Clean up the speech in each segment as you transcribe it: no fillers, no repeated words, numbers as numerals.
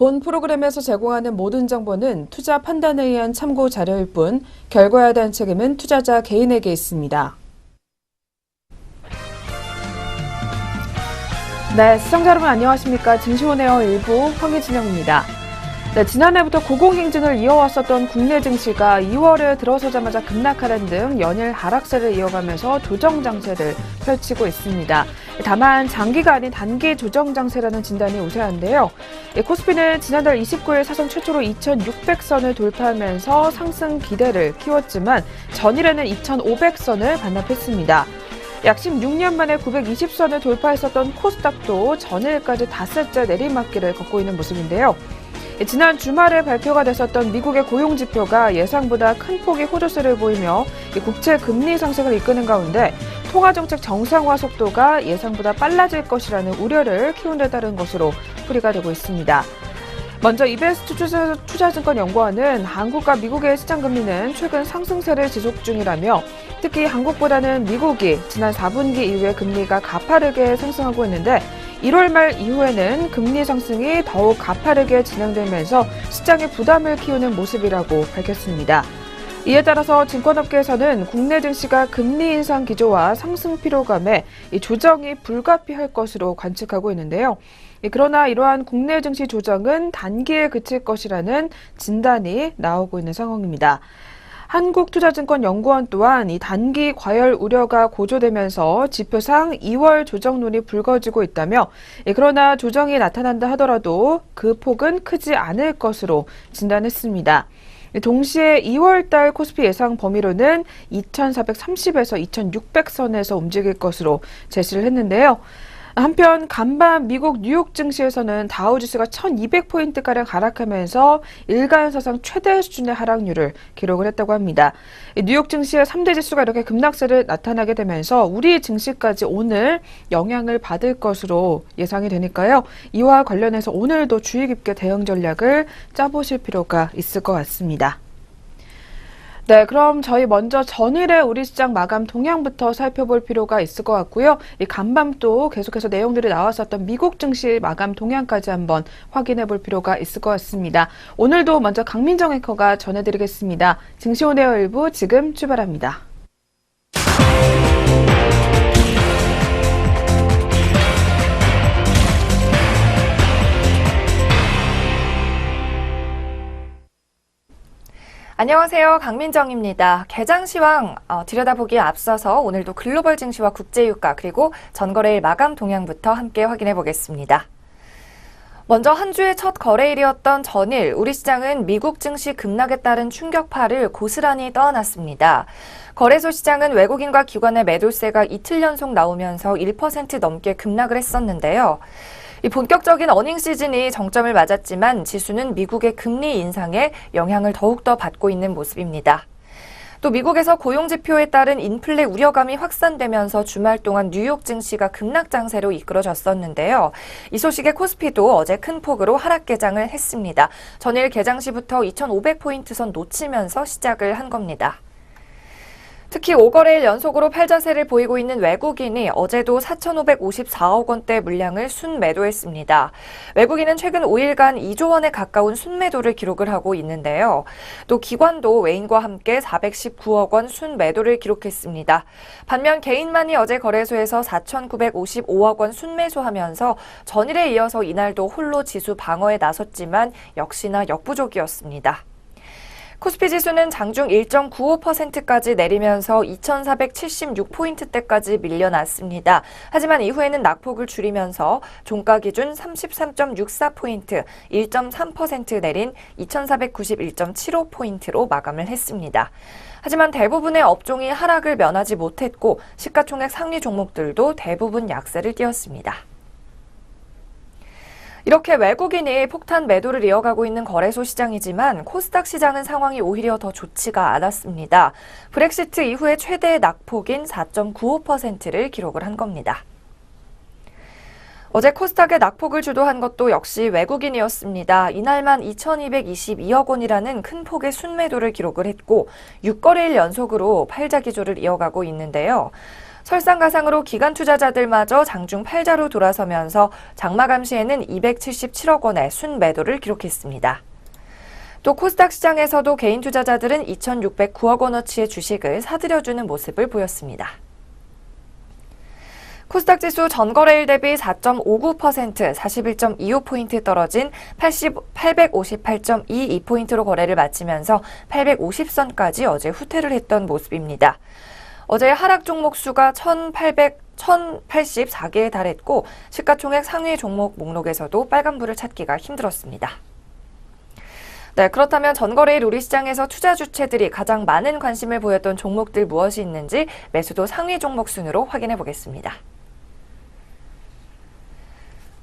본 프로그램에서 제공하는 모든 정보는 투자 판단에 의한 참고 자료일 뿐 결과에 대한 책임은 투자자 개인에게 있습니다. 네, 시청자 여러분 안녕하십니까. 증시온에어 일부 황희진영입니다. 네, 지난해부터 고공행진을 이어왔었던 국내 증시가 2월에 들어서자마자 급락하는 등 연일 하락세를 이어가면서 조정 장세를 펼치고 있습니다. 다만 장기가 아닌 단기 조정 장세라는 진단이 우세한데요. 코스피는 지난달 29일 사상 최초로 2,600선을 돌파하면서 상승 기대를 키웠지만 전일에는 2,500선을 반납했습니다. 약 16년 만에 920선을 돌파했었던 코스닥도 전일까지 닷새째 내리막길을 걷고 있는 모습인데요. 지난 주말에 발표가 됐었던 미국의 고용지표가 예상보다 큰 폭의 호조세를 보이며 국채 금리 상승을 이끄는 가운데 통화정책 정상화 속도가 예상보다 빨라질 것이라는 우려를 키운 데 따른 것으로 풀이가 되고 있습니다. 먼저 이베스트 투자증권연구원은 한국과 미국의 시장금리는 최근 상승세를 지속 중이라며 특히 한국보다는 미국이 지난 4분기 이후에 금리가 가파르게 상승하고 있는데 1월 말 이후에는 금리 상승이 더욱 가파르게 진행되면서 시장에 부담을 키우는 모습이라고 밝혔습니다. 이에 따라서 증권업계에서는 국내 증시가 금리 인상 기조와 상승 피로감에 조정이 불가피할 것으로 관측하고 있는데요. 그러나 이러한 국내 증시 조정은 단기에 그칠 것이라는 진단이 나오고 있는 상황입니다. 한국투자증권연구원 또한 이 단기 과열 우려가 고조되면서 지표상 2월 조정론이 불거지고 있다며 그러나 조정이 나타난다 하더라도 그 폭은 크지 않을 것으로 진단했습니다. 동시에 2월달 코스피 예상 범위로는 2,430에서 2,600선에서 움직일 것으로 제시를 했는데요. 한편 간밤 미국 뉴욕 증시에서는 다우지수가 1,200포인트가량 하락하면서 일간 사상 최대 수준의 하락률을 기록을 했다고 합니다. 뉴욕 증시의 3대 지수가 이렇게 급락세를 나타나게 되면서 우리 증시까지 오늘 영향을 받을 것으로 예상이 되니까요. 이와 관련해서 오늘도 주의 깊게 대응 전략을 짜보실 필요가 있을 것 같습니다. 네, 그럼 저희 먼저 전일의 우리 시장 마감 동향부터 살펴볼 필요가 있을 것 같고요. 이 간밤 또 계속해서 내용들이 나왔었던 미국 증시 마감 동향까지 한번 확인해 볼 필요가 있을 것 같습니다. 오늘도 먼저 강민정 앵커가 전해드리겠습니다. 증시온에어 일부 지금 출발합니다. 안녕하세요. 강민정입니다. 개장 시황 들여다보기에 앞서서 오늘도 글로벌 증시와 국제유가 그리고 전거래일 마감 동향부터 함께 확인해 보겠습니다. 먼저 한 주의 첫 거래일이었던 전일 우리 시장은 미국 증시 급락에 따른 충격파를 고스란히 떠안았습니다. 거래소 시장은 외국인과 기관의 매도세가 이틀 연속 나오면서 1% 넘게 급락을 했었는데요. 이 본격적인 어닝 시즌이 정점을 맞았지만 지수는 미국의 금리 인상에 영향을 더욱더 받고 있는 모습입니다. 또 미국에서 고용지표에 따른 인플레 우려감이 확산되면서 주말 동안 뉴욕 증시가 급락 장세로 이끌어졌었는데요. 이 소식에 코스피도 어제 큰 폭으로 하락 개장을 했습니다. 전일 개장 시부터 2,500포인트 선 놓치면서 시작을 한 겁니다. 특히 5거래일 연속으로 팔자세를 보이고 있는 외국인이 어제도 4,554억 원대 물량을 순매도했습니다. 외국인은 최근 5일간 2조 원에 가까운 순매도를 기록을 하고 있는데요. 또 기관도 외인과 함께 419억 원 순매도를 기록했습니다. 반면 개인만이 어제 거래소에서 4,955억 원 순매수하면서 전일에 이어서 이날도 홀로 지수 방어에 나섰지만 역시나 역부족이었습니다. 코스피 지수는 장중 1.95%까지 내리면서 2,476포인트대까지 밀려났습니다. 하지만 이후에는 낙폭을 줄이면서 종가 기준 33.64포인트, 1.3% 내린 2,491.75포인트로 마감을 했습니다. 하지만 대부분의 업종이 하락을 면하지 못했고 시가총액 상위 종목들도 대부분 약세를 띄었습니다. 이렇게 외국인이 폭탄 매도를 이어가고 있는 거래소 시장이지만 코스닥 시장은 상황이 오히려 더 좋지가 않았습니다. 브렉시트 이후에 최대의 낙폭인 4.95%를 기록을 한 겁니다. 어제 코스닥의 낙폭을 주도한 것도 역시 외국인이었습니다. 이날만 2,222억 원이라는 큰 폭의 순매도를 기록을 했고 6거래일 연속으로 팔자 기조를 이어가고 있는데요. 설상가상으로 기관 투자자들마저 장중 팔자로 돌아서면서 장마 감시에는 277억 원의 순매도를 기록했습니다. 또 코스닥 시장에서도 개인 투자자들은 2,609억 원어치의 주식을 사들여주는 모습을 보였습니다. 코스닥 지수 전거래일 대비 4.59%, 41.25포인트 떨어진 858.22포인트로 거래를 마치면서 850선까지 어제 후퇴를 했던 모습입니다. 어제 하락 종목 수가 1,084개에 달했고 시가총액 상위 종목 목록에서도 빨간불을 찾기가 힘들었습니다. 네, 그렇다면 전거래일 우리 시장에서 투자 주체들이 가장 많은 관심을 보였던 종목들 무엇이 있는지 매수도 상위 종목 순으로 확인해 보겠습니다.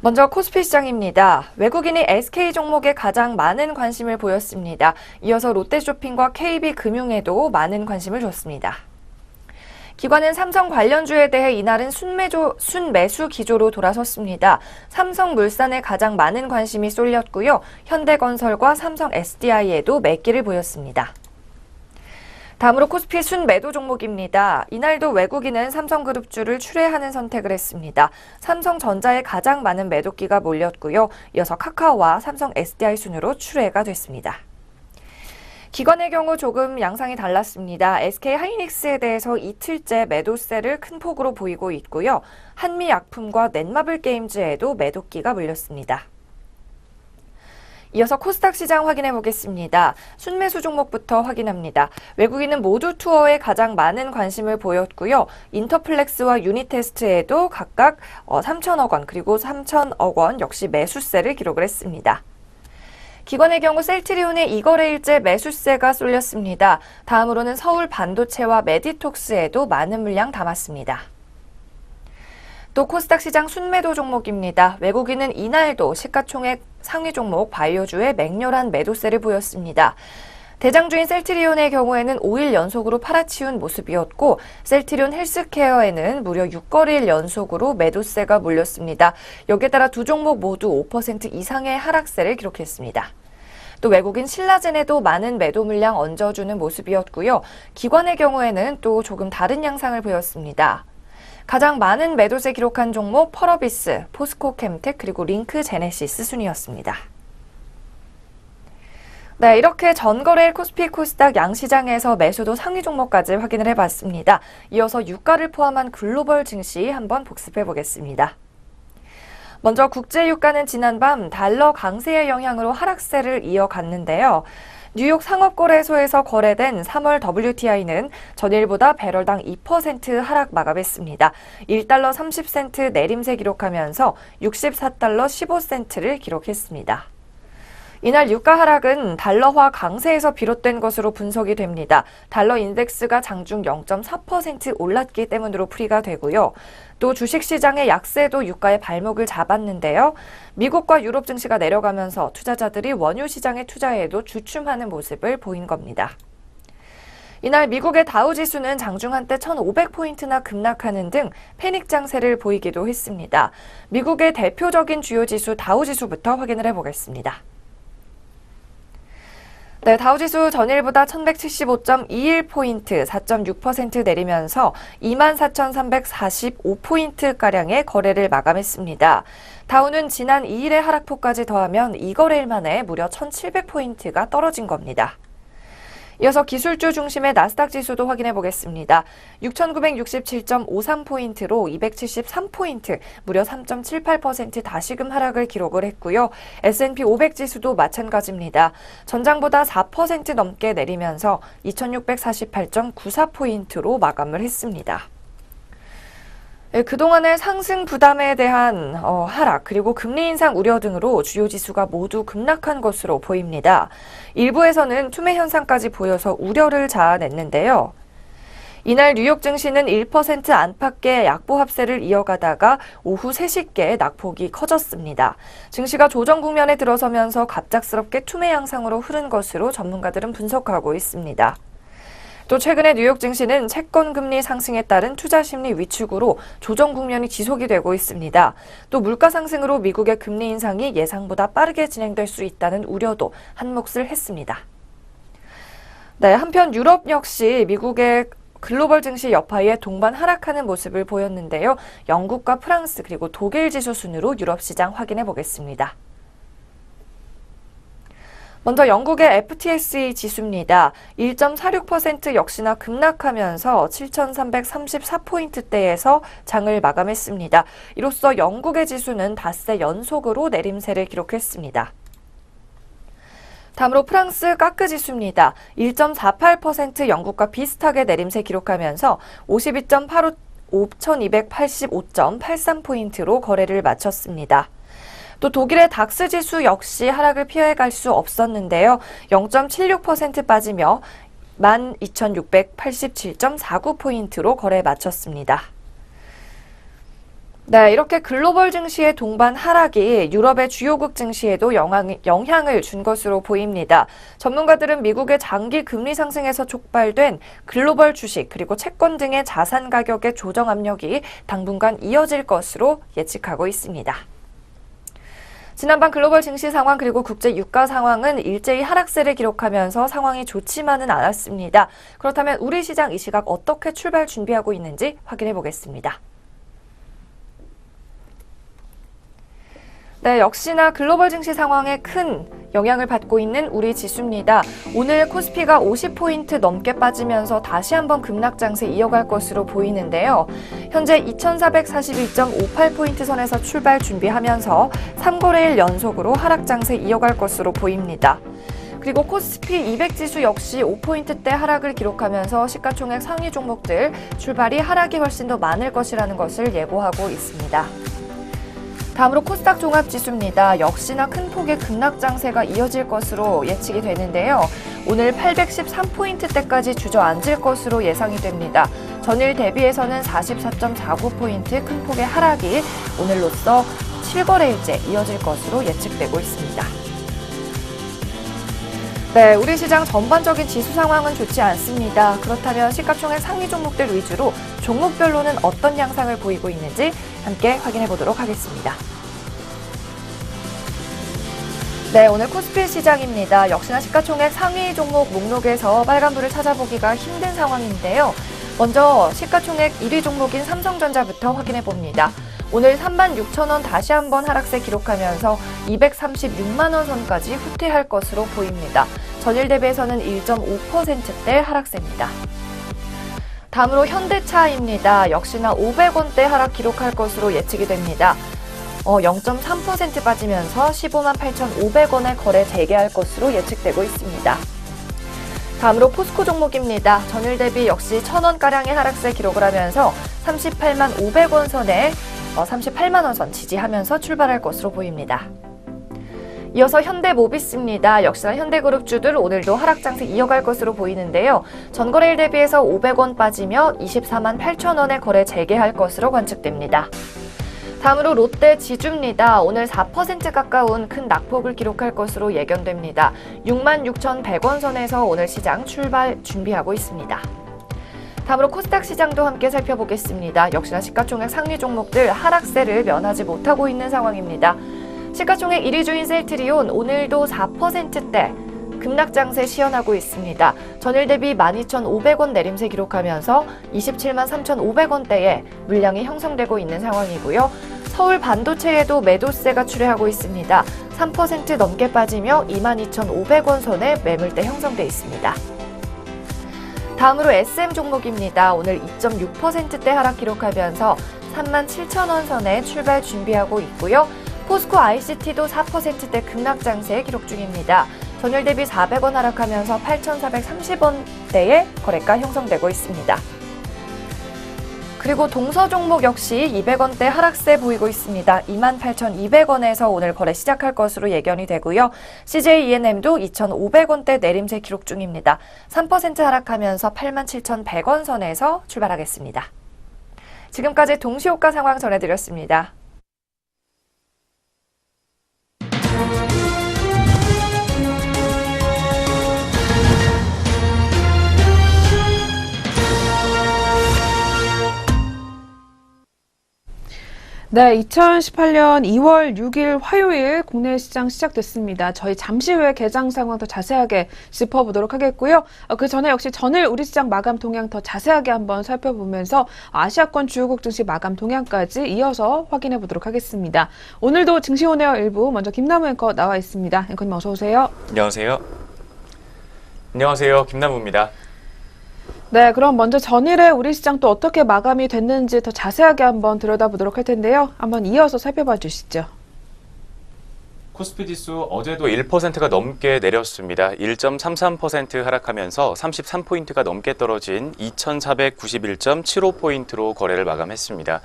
먼저 코스피 시장입니다. 외국인이 SK 종목에 가장 많은 관심을 보였습니다. 이어서 롯데쇼핑과 KB금융에도 많은 관심을 줬습니다. 기관은 삼성 관련주에 대해 이날은 순매수 기조로 돌아섰습니다. 삼성물산에 가장 많은 관심이 쏠렸고요. 현대건설과 삼성 SDI에도 매기를 보였습니다. 다음으로 코스피 순매도 종목입니다. 이날도 외국인은 삼성그룹주를 출회하는 선택을 했습니다. 삼성전자에 가장 많은 매도기가 몰렸고요. 이어서 카카오와 삼성 SDI 순으로 출회가 됐습니다. 기관의 경우 조금 양상이 달랐습니다. SK하이닉스에 대해서 이틀째 매도세를 큰 폭으로 보이고 있고요. 한미약품과 넷마블게임즈에도 매도기가 몰렸습니다. 이어서 코스닥 시장 확인해 보겠습니다. 순매수 종목부터 확인합니다. 외국인은 모두 투어에 가장 많은 관심을 보였고요. 인터플렉스와 유니테스트에도 각각 3천억 원 그리고 3천억 원 역시 매수세를 기록을 했습니다. 기관의 경우 셀트리온의 2거래일째 매수세가 쏠렸습니다. 다음으로는 서울반도체와 메디톡스에도 많은 물량 담았습니다. 또 코스닥 시장 순매도 종목입니다. 외국인은 이날도 시가총액 상위 종목 바이오주에 맹렬한 매도세를 보였습니다. 대장주인 셀트리온의 경우에는 5일 연속으로 팔아치운 모습이었고 셀트리온 헬스케어에는 무려 6거래일 연속으로 매도세가 몰렸습니다. 여기에 따라 두 종목 모두 5% 이상의 하락세를 기록했습니다. 또 외국인 신라젠에도 많은 매도 물량 얹어주는 모습이었고요. 기관의 경우에는 또 조금 다른 양상을 보였습니다. 가장 많은 매도세 기록한 종목 펄어비스, 포스코캠텍 그리고 링크제네시스 순이었습니다. 네, 이렇게 전거래일 코스피 코스닥 양시장에서 매수도 상위 종목까지 확인을 해봤습니다. 이어서 유가를 포함한 글로벌 증시 한번 복습해 보겠습니다. 먼저 국제유가는 지난밤 달러 강세의 영향으로 하락세를 이어갔는데요. 뉴욕 상업거래소에서 거래된 3월 WTI는 전일보다 배럴당 2% 하락 마감했습니다. 1달러 30센트 내림세 기록하면서 64달러 15센트를 기록했습니다. 이날 유가 하락은 달러화 강세에서 비롯된 것으로 분석이 됩니다. 달러 인덱스가 장중 0.4% 올랐기 때문으로 풀이가 되고요. 또 주식시장의 약세도 유가의 발목을 잡았는데요. 미국과 유럽 증시가 내려가면서 투자자들이 원유 시장에 투자에도 주춤하는 모습을 보인 겁니다. 이날 미국의 다우지수는 장중 한때 1,500포인트나 급락하는 등 패닉 장세를 보이기도 했습니다. 미국의 대표적인 주요 지수 다우지수부터 확인을 해보겠습니다. 네, 다우지수 전일보다 1175.21포인트, 4.6% 내리면서 24,345포인트가량의 거래를 마감했습니다. 다우는 지난 2일의 하락폭까지 더하면 2거래일 만에 무려 1,700포인트가 떨어진 겁니다. 이어서 기술주 중심의 나스닥 지수도 확인해 보겠습니다. 6,967.53포인트로 273포인트, 무려 3.78% 다시금 하락을 기록을 했고요. S&P 500 지수도 마찬가지입니다. 전장보다 4% 넘게 내리면서 2,648.94포인트로 마감을 했습니다. 그동안의 상승 부담에 대한 하락 그리고 금리 인상 우려 등으로 주요 지수가 모두 급락한 것으로 보입니다. 일부에서는 투매 현상까지 보여서 우려를 자아냈는데요. 이날 뉴욕 증시는 1% 안팎의 약보 합세를 이어가다가 오후 3시께 낙폭이 커졌습니다. 증시가 조정 국면에 들어서면서 갑작스럽게 투매 양상으로 흐른 것으로 전문가들은 분석하고 있습니다. 또 최근에 뉴욕 증시는 채권 금리 상승에 따른 투자 심리 위축으로 조정 국면이 지속이 되고 있습니다. 또 물가 상승으로 미국의 금리 인상이 예상보다 빠르게 진행될 수 있다는 우려도 한몫을 했습니다. 네, 한편 유럽 역시 미국의 글로벌 증시 여파에 동반 하락하는 모습을 보였는데요. 영국과 프랑스 그리고 독일 지수 순으로 유럽 시장 확인해 보겠습니다. 먼저 영국의 FTSE 지수입니다. 1.46% 역시나 급락하면서 7,334포인트대에서 장을 마감했습니다. 이로써 영국의 지수는 닷새 연속으로 내림세를 기록했습니다. 다음으로 프랑스 까크 지수입니다. 1.48% 영국과 비슷하게 내림세 기록하면서 5,285.83포인트로 거래를 마쳤습니다. 또 독일의 닥스 지수 역시 하락을 피해갈 수 없었는데요. 0.76% 빠지며 12,687.49포인트로 거래 마쳤습니다. 네, 이렇게 글로벌 증시의 동반 하락이 유럽의 주요국 증시에도 영향을 준 것으로 보입니다. 전문가들은 미국의 장기 금리 상승에서 촉발된 글로벌 주식 그리고 채권 등의 자산 가격의 조정 압력이 당분간 이어질 것으로 예측하고 있습니다. 지난밤 글로벌 증시 상황 그리고 국제 유가 상황은 일제히 하락세를 기록하면서 상황이 좋지만은 않았습니다. 그렇다면 우리 시장 이 시각 어떻게 출발 준비하고 있는지 확인해 보겠습니다. 네, 역시나 글로벌 증시 상황에 큰 영향을 받고 있는 우리 지수입니다. 오늘 코스피가 50포인트 넘게 빠지면서 다시 한번 급락 장세 이어갈 것으로 보이는데요. 현재 2441.58포인트 선에서 출발 준비하면서 3거래일 연속으로 하락 장세 이어갈 것으로 보입니다. 그리고 코스피 200 지수 역시 5포인트대 하락을 기록하면서 시가총액 상위 종목들 출발이 하락이 훨씬 더 많을 것이라는 것을 예고하고 있습니다. 다음으로 코스닥 종합지수입니다. 역시나 큰 폭의 급락 장세가 이어질 것으로 예측이 되는데요. 오늘 813포인트대까지 주저앉을 것으로 예상이 됩니다. 전일 대비해서는 44.49포인트 큰 폭의 하락이 오늘로써 7거래일째 이어질 것으로 예측되고 있습니다. 네, 우리 시장 전반적인 지수 상황은 좋지 않습니다. 그렇다면 시가총액 상위 종목들 위주로 종목별로는 어떤 양상을 보이고 있는지 함께 확인해 보도록 하겠습니다. 네, 오늘 코스피 시장입니다. 역시나 시가총액 상위 종목 목록에서 빨간불을 찾아보기가 힘든 상황인데요. 먼저 시가총액 1위 종목인 삼성전자부터 확인해 봅니다. 오늘 36,000원 다시 한번 하락세 기록하면서 236만 원 선까지 후퇴할 것으로 보입니다. 전일 대비해서는 1.5%대 하락세입니다. 다음으로 현대차입니다. 역시나 500원대 하락 기록할 것으로 예측이 됩니다. 0.3% 빠지면서 15만 8,500원에 거래 재개할 것으로 예측되고 있습니다. 다음으로 포스코 종목입니다. 전일 대비 역시 1,000원가량의 하락세 기록을 하면서 38만 500원 선에 38만 원 선 지지하면서 출발할 것으로 보입니다. 이어서 현대모비스입니다. 역시나 현대그룹주들 오늘도 하락 장세 이어갈 것으로 보이는데요. 전거래일 대비해서 500원 빠지며 24만 8천 원에 거래 재개할 것으로 관측됩니다. 다음으로 롯데지주입니다. 오늘 4% 가까운 큰 낙폭을 기록할 것으로 예견됩니다. 66,100원 선에서 오늘 시장 출발 준비하고 있습니다. 다음으로 코스닥 시장도 함께 살펴보겠습니다. 역시나 시가총액 상위 종목들 하락세를 면하지 못하고 있는 상황입니다. 시가총액 1위 주인 셀트리온 오늘도 4%대 급락 장세 시현하고 있습니다. 전일 대비 12,500원 내림세 기록하면서 27만 3,500원대에 물량이 형성되고 있는 상황이고요. 서울 반도체에도 매도세가 출회하고 있습니다. 3% 넘게 빠지며 22,500원 선에 매물대 형성돼 있습니다. 다음으로 SM 종목입니다. 오늘 2.6%대 하락 기록하면서 37,000원 선에 출발 준비하고 있고요. 포스코 ICT도 4%대 급락 장세 기록 중입니다. 전일 대비 400원 하락하면서 8,430원대의 거래가 형성되고 있습니다. 그리고 동서 종목 역시 200원대 하락세 보이고 있습니다. 28,200원에서 오늘 거래 시작할 것으로 예견이 되고요. CJ ENM도 2,500원대 내림세 기록 중입니다. 3% 하락하면서 87,100원 선에서 출발하겠습니다. 지금까지 동시호가 상황 전해드렸습니다. 네, 2018년 2월 6일 화요일 국내 시장 시작됐습니다. 저희 잠시 후에 개장 상황 더 자세하게 짚어보도록 하겠고요. 그 전에 역시 전일 우리 시장 마감 동향 더 자세하게 한번 살펴보면서 아시아권 주요국 증시 마감 동향까지 이어서 확인해 보도록 하겠습니다. 오늘도 증시온에어 일부 먼저 김남우 앵커 나와 있습니다. 앵커님 어서 오세요. 안녕하세요. 안녕하세요. 김남우입니다. 네, 그럼 먼저 전일에 우리 시장 또 어떻게 마감이 됐는지 더 자세하게 한번 들여다보도록 할 텐데요. 한번 이어서 살펴봐 주시죠. 코스피 지수 어제도 1%가 넘게 내렸습니다. 1.33% 하락하면서 33포인트가 넘게 떨어진 2491.75포인트로 거래를 마감했습니다.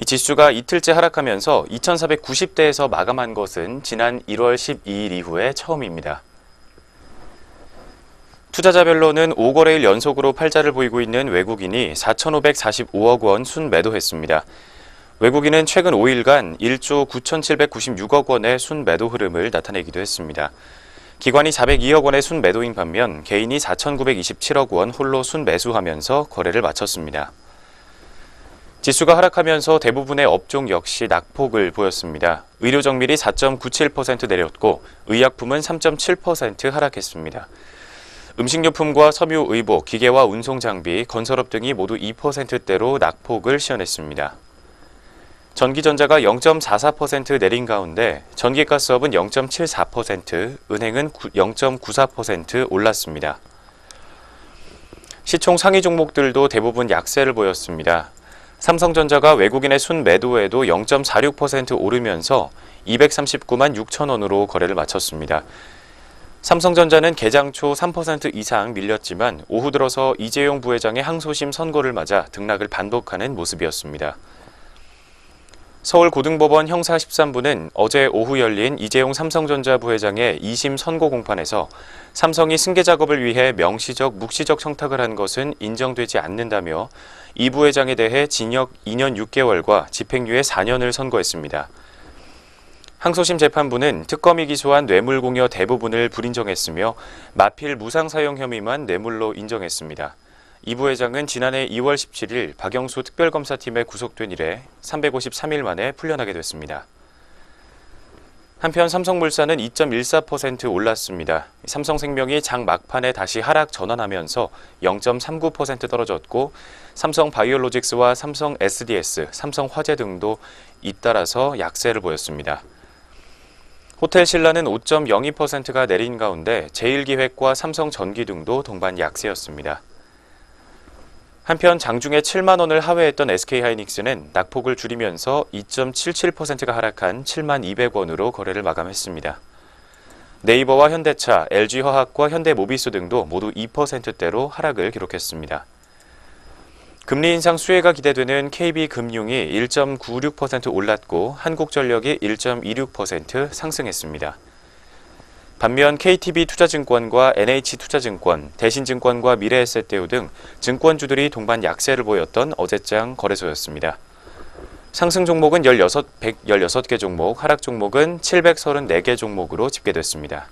이 지수가 이틀째 하락하면서 2490대에서 마감한 것은 지난 1월 12일 이후에 처음입니다. 투자자별로는 5거래일 연속으로 팔자를 보이고 있는 외국인이 4,545억 원 순매도했습니다. 외국인은 최근 5일간 1조 9,796억 원의 순매도 흐름을 나타내기도 했습니다. 기관이 402억 원의 순매도인 반면 개인이 4,927억 원 홀로 순매수하면서 거래를 마쳤습니다. 지수가 하락하면서 대부분의 업종 역시 낙폭을 보였습니다. 의료정밀이 4.97% 내렸고 의약품은 3.7% 하락했습니다. 음식료품과 섬유 의복, 기계와 운송장비, 건설업 등이 모두 2%대로 낙폭을 시현했습니다. 전기전자가 0.44% 내린 가운데 전기가스업은 0.74%, 은행은 0.94% 올랐습니다. 시총 상위 종목들도 대부분 약세를 보였습니다. 삼성전자가 외국인의 순매도에도 0.46% 오르면서 239만 6천 원으로 거래를 마쳤습니다. 삼성전자는 개장 초 3% 이상 밀렸지만 오후 들어서 이재용 부회장의 항소심 선고를 맞아 등락을 반복하는 모습이었습니다. 서울고등법원 형사 13부는 어제 오후 열린 이재용 삼성전자 부회장의 2심 선고 공판에서 삼성이 승계 작업을 위해 명시적, 묵시적 청탁을 한 것은 인정되지 않는다며 이 부회장에 대해 징역 2년 6개월과 집행유예 4년을 선고했습니다. 항소심 재판부는 특검이 기소한 뇌물공여 대부분을 불인정했으며 마필 무상사용 혐의만 뇌물로 인정했습니다. 이 부회장은 지난해 2월 17일 박영수 특별검사팀에 구속된 이래 353일 만에 풀려나게 됐습니다. 한편 삼성물산은 2.14% 올랐습니다. 삼성생명이 장 막판에 다시 하락 전환하면서 0.39% 떨어졌고 삼성바이오로직스와 삼성 SDS, 삼성화재 등도 잇따라서 약세를 보였습니다. 호텔신라는 5.02%가 내린 가운데 제일기획과 삼성전기 등도 동반 약세였습니다. 한편 장중에 7만 원을 하회했던 SK하이닉스는 낙폭을 줄이면서 2.77%가 하락한 7만 200원으로 거래를 마감했습니다. 네이버와 현대차, LG화학과 현대모비스 등도 모두 2%대로 하락을 기록했습니다. 금리 인상 수혜가 기대되는 KB금융이 1.96% 올랐고 한국전력이 1.26% 상승했습니다. 반면 KTB투자증권과 NH투자증권, 대신증권과 미래에셋대우 등 증권주들이 동반 약세를 보였던 어제장 거래소였습니다. 상승 종목은 116개 종목, 하락 종목은 734개 종목으로 집계됐습니다.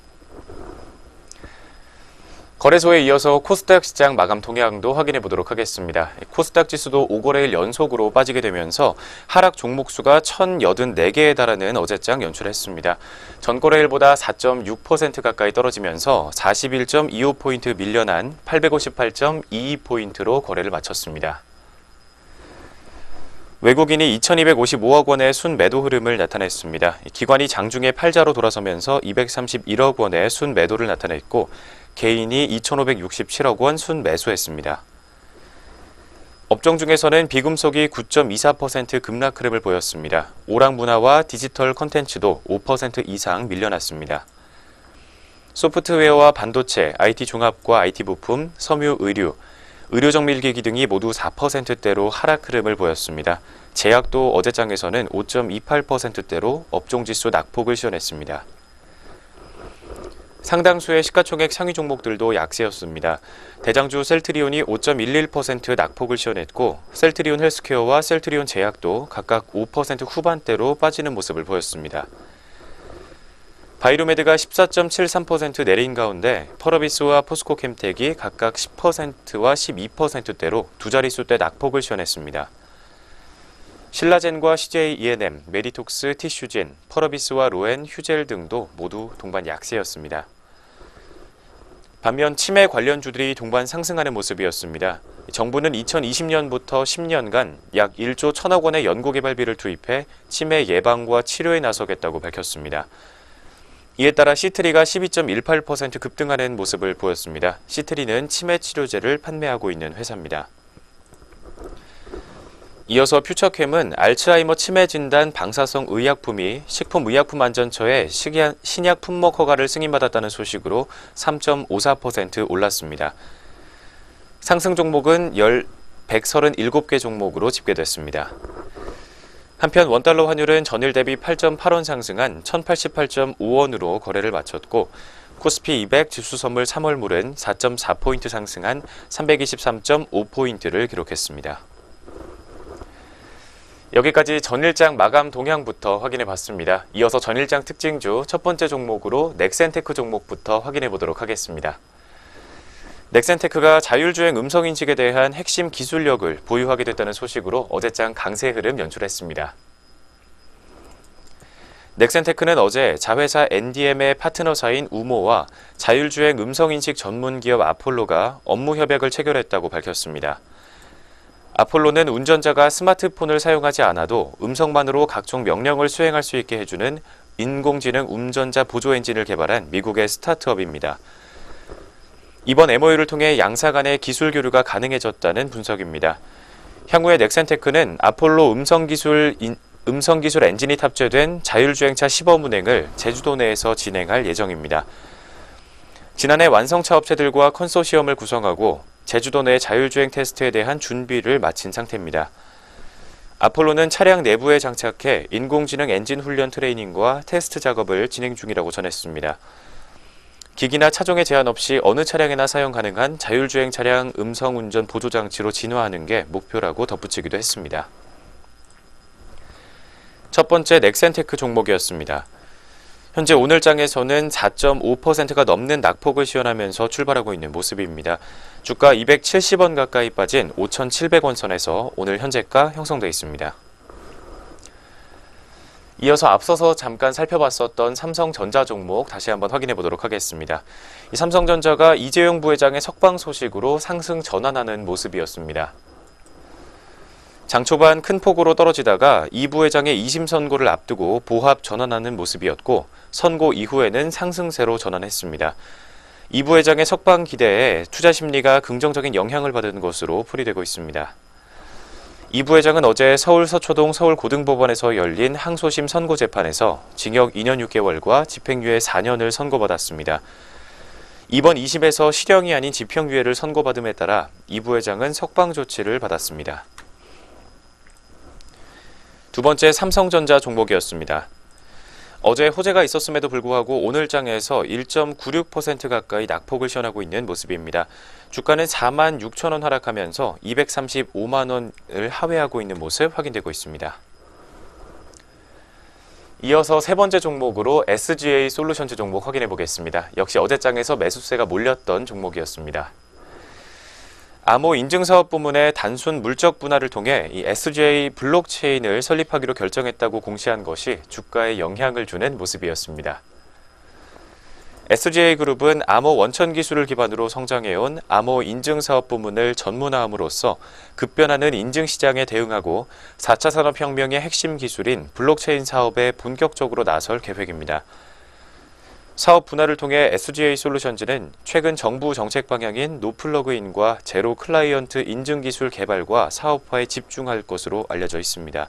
거래소에 이어서 코스닥 시장 마감 동향도 확인해 보도록 하겠습니다. 코스닥 지수도 5거래일 연속으로 빠지게 되면서 하락 종목 수가 1,084개에 달하는 어제장 연출했습니다. 전거래일보다 4.6% 가까이 떨어지면서 41.25포인트 밀려난 858.22포인트로 거래를 마쳤습니다. 외국인이 2,255억 원의 순매도 흐름을 나타냈습니다. 기관이 장중에 팔자로 돌아서면서 231억 원의 순매도를 나타냈고 개인이 2,567억 원 순매수했습니다. 업종 중에서는 비금속이 9.24% 급락 흐름을 보였습니다. 오락문화와 디지털 콘텐츠도 5% 이상 밀려났습니다. 소프트웨어와 반도체, IT 종합과 IT 부품, 섬유 의류, 의료정밀기기 등이 모두 4%대로 하락 흐름을 보였습니다. 제약도 어제장에서는 5.28%대로 업종지수 낙폭을 시현했습니다. 상당수의 시가총액 상위 종목들도 약세였습니다. 대장주 셀트리온이 5.11% 낙폭을 시현했고 셀트리온 헬스케어와 셀트리온 제약도 각각 5% 후반대로 빠지는 모습을 보였습니다. 바이로메드가 14.73% 내린 가운데 펄어비스와 포스코캠텍이 각각 10%와 12%대로 두 자릿수대 낙폭을 시현했습니다. 신라젠과 CJ E&M, 메디톡스, 티슈진, 펄어비스와 로엔, 휴젤 등도 모두 동반 약세였습니다. 반면 치매 관련주들이 동반 상승하는 모습이었습니다. 정부는 2020년부터 10년간 약 1조 1천억 원의 연구개발비를 투입해 치매 예방과 치료에 나서겠다고 밝혔습니다. 이에 따라 시트리가 12.18% 급등하는 모습을 보였습니다. 시트리는 치매 치료제를 판매하고 있는 회사입니다. 이어서 퓨처캠은 알츠하이머 치매 진단 방사성 의약품이 식품의약품안전처의 신약 품목 허가를 승인받았다는 소식으로 3.54% 올랐습니다. 상승 종목은 137개 종목으로 집계됐습니다. 한편 원달러 환율은 전일 대비 8.8원 상승한 1088.5원으로 거래를 마쳤고 코스피 200 지수 선물 3월물은 4.4포인트 상승한 323.5포인트를 기록했습니다. 여기까지 전일장 마감 동향부터 확인해 봤습니다. 이어서 전일장 특징주 첫 번째 종목으로 넥센테크 종목부터 확인해 보도록 하겠습니다. 넥센테크가 자율주행 음성인식에 대한 핵심 기술력을 보유하게 됐다는 소식으로 어제장 강세 흐름 연출했습니다. 넥센테크는 어제 자회사 NDM의 파트너사인 우모와 자율주행 음성인식 전문기업 아폴로가 업무 협약을 체결했다고 밝혔습니다. 아폴로는 운전자가 스마트폰을 사용하지 않아도 음성만으로 각종 명령을 수행할 수 있게 해주는 인공지능 운전자 보조 엔진을 개발한 미국의 스타트업입니다. 이번 MOU를 통해 양사 간의 기술 교류가 가능해졌다는 분석입니다. 향후에 넥센테크는 아폴로 음성기술 엔진이 탑재된 자율주행차 시범 운행을 제주도 내에서 진행할 예정입니다. 지난해 완성차 업체들과 컨소시엄을 구성하고 제주도 내 자율주행 테스트에 대한 준비를 마친 상태입니다. 아폴로는 차량 내부에 장착해 인공지능 엔진 훈련 트레이닝과 테스트 작업을 진행 중이라고 전했습니다. 기기나 차종에 제한 없이 어느 차량에나 사용 가능한 자율주행 차량 음성운전 보조장치로 진화하는 게 목표라고 덧붙이기도 했습니다. 첫 번째 넥센테크 종목이었습니다. 현재 오늘장에서는 4.5%가 넘는 낙폭을 시현하면서 출발하고 있는 모습입니다. 주가 270원 가까이 빠진 5,700원 선에서 오늘 현재가 형성돼 있습니다. 이어서 앞서서 잠깐 살펴봤었던 삼성전자 종목 다시 한번 확인해 보도록 하겠습니다. 이 삼성전자가 이재용 부회장의 석방 소식으로 상승 전환하는 모습이었습니다. 장 초반 큰 폭으로 떨어지다가 이 부회장의 2심 선고를 앞두고 보합 전환하는 모습이었고 선고 이후에는 상승세로 전환했습니다. 이 부회장의 석방 기대에 투자 심리가 긍정적인 영향을 받은 것으로 풀이되고 있습니다. 이 부회장은 어제 서울 서초동 서울고등법원에서 열린 항소심 선고재판에서 징역 2년 6개월과 집행유예 4년을 선고받았습니다. 이번 2심에서 실형이 아닌 집행유예를 선고받음에 따라 이 부회장은 석방 조치를 받았습니다. 두 번째 삼성전자 종목이었습니다. 어제 호재가 있었음에도 불구하고 오늘장에서 1.96% 가까이 낙폭을 시현하고 있는 모습입니다. 주가는 4만 6천 원 하락하면서 235만 원을 하회하고 있는 모습 확인되고 있습니다. 이어서 세 번째 종목으로 SGA 솔루션즈 종목 확인해 보겠습니다. 역시 어제장에서 매수세가 몰렸던 종목이었습니다. 암호 인증사업 부문의 단순 물적 분할을 통해 이 SGA 블록체인을 설립하기로 결정했다고 공시한 것이 주가에 영향을 주는 모습이었습니다. SGA 그룹은 암호 원천 기술을 기반으로 성장해온 암호 인증사업 부문을 전문화함으로써 급변하는 인증 시장에 대응하고 4차 산업혁명의 핵심 기술인 블록체인 사업에 본격적으로 나설 계획입니다. 사업 분할을 통해 SGA 솔루션즈는 최근 정부 정책 방향인 노플러그인과 제로 클라이언트 인증 기술 개발과 사업화에 집중할 것으로 알려져 있습니다.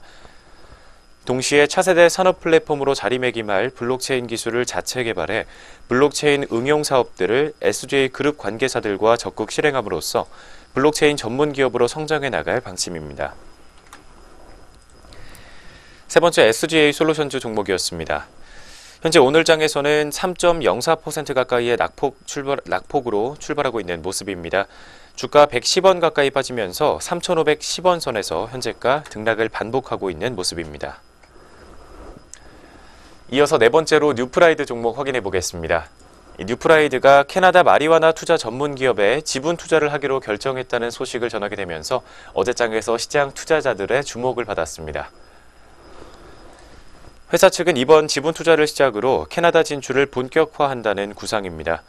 동시에 차세대 산업 플랫폼으로 자리매김할 블록체인 기술을 자체 개발해 블록체인 응용 사업들을 SGA 그룹 관계사들과 적극 실행함으로써 블록체인 전문 기업으로 성장해 나갈 방침입니다. 세 번째 SGA 솔루션즈 종목이었습니다. 현재 오늘장에서는 3.04% 가까이의 낙폭으로 출발하고 있는 모습입니다. 주가 110원 가까이 빠지면서 3,510원 선에서 현재가 등락을 반복하고 있는 모습입니다. 이어서 네 번째로 뉴프라이드 종목 확인해 보겠습니다. 뉴프라이드가 캐나다 마리화나 투자 전문 기업에 지분 투자를 하기로 결정했다는 소식을 전하게 되면서 어제장에서 시장 투자자들의 주목을 받았습니다. 회사 측은 이번 지분 투자를 시작으로 캐나다 진출을 본격화한다는 구상입니다.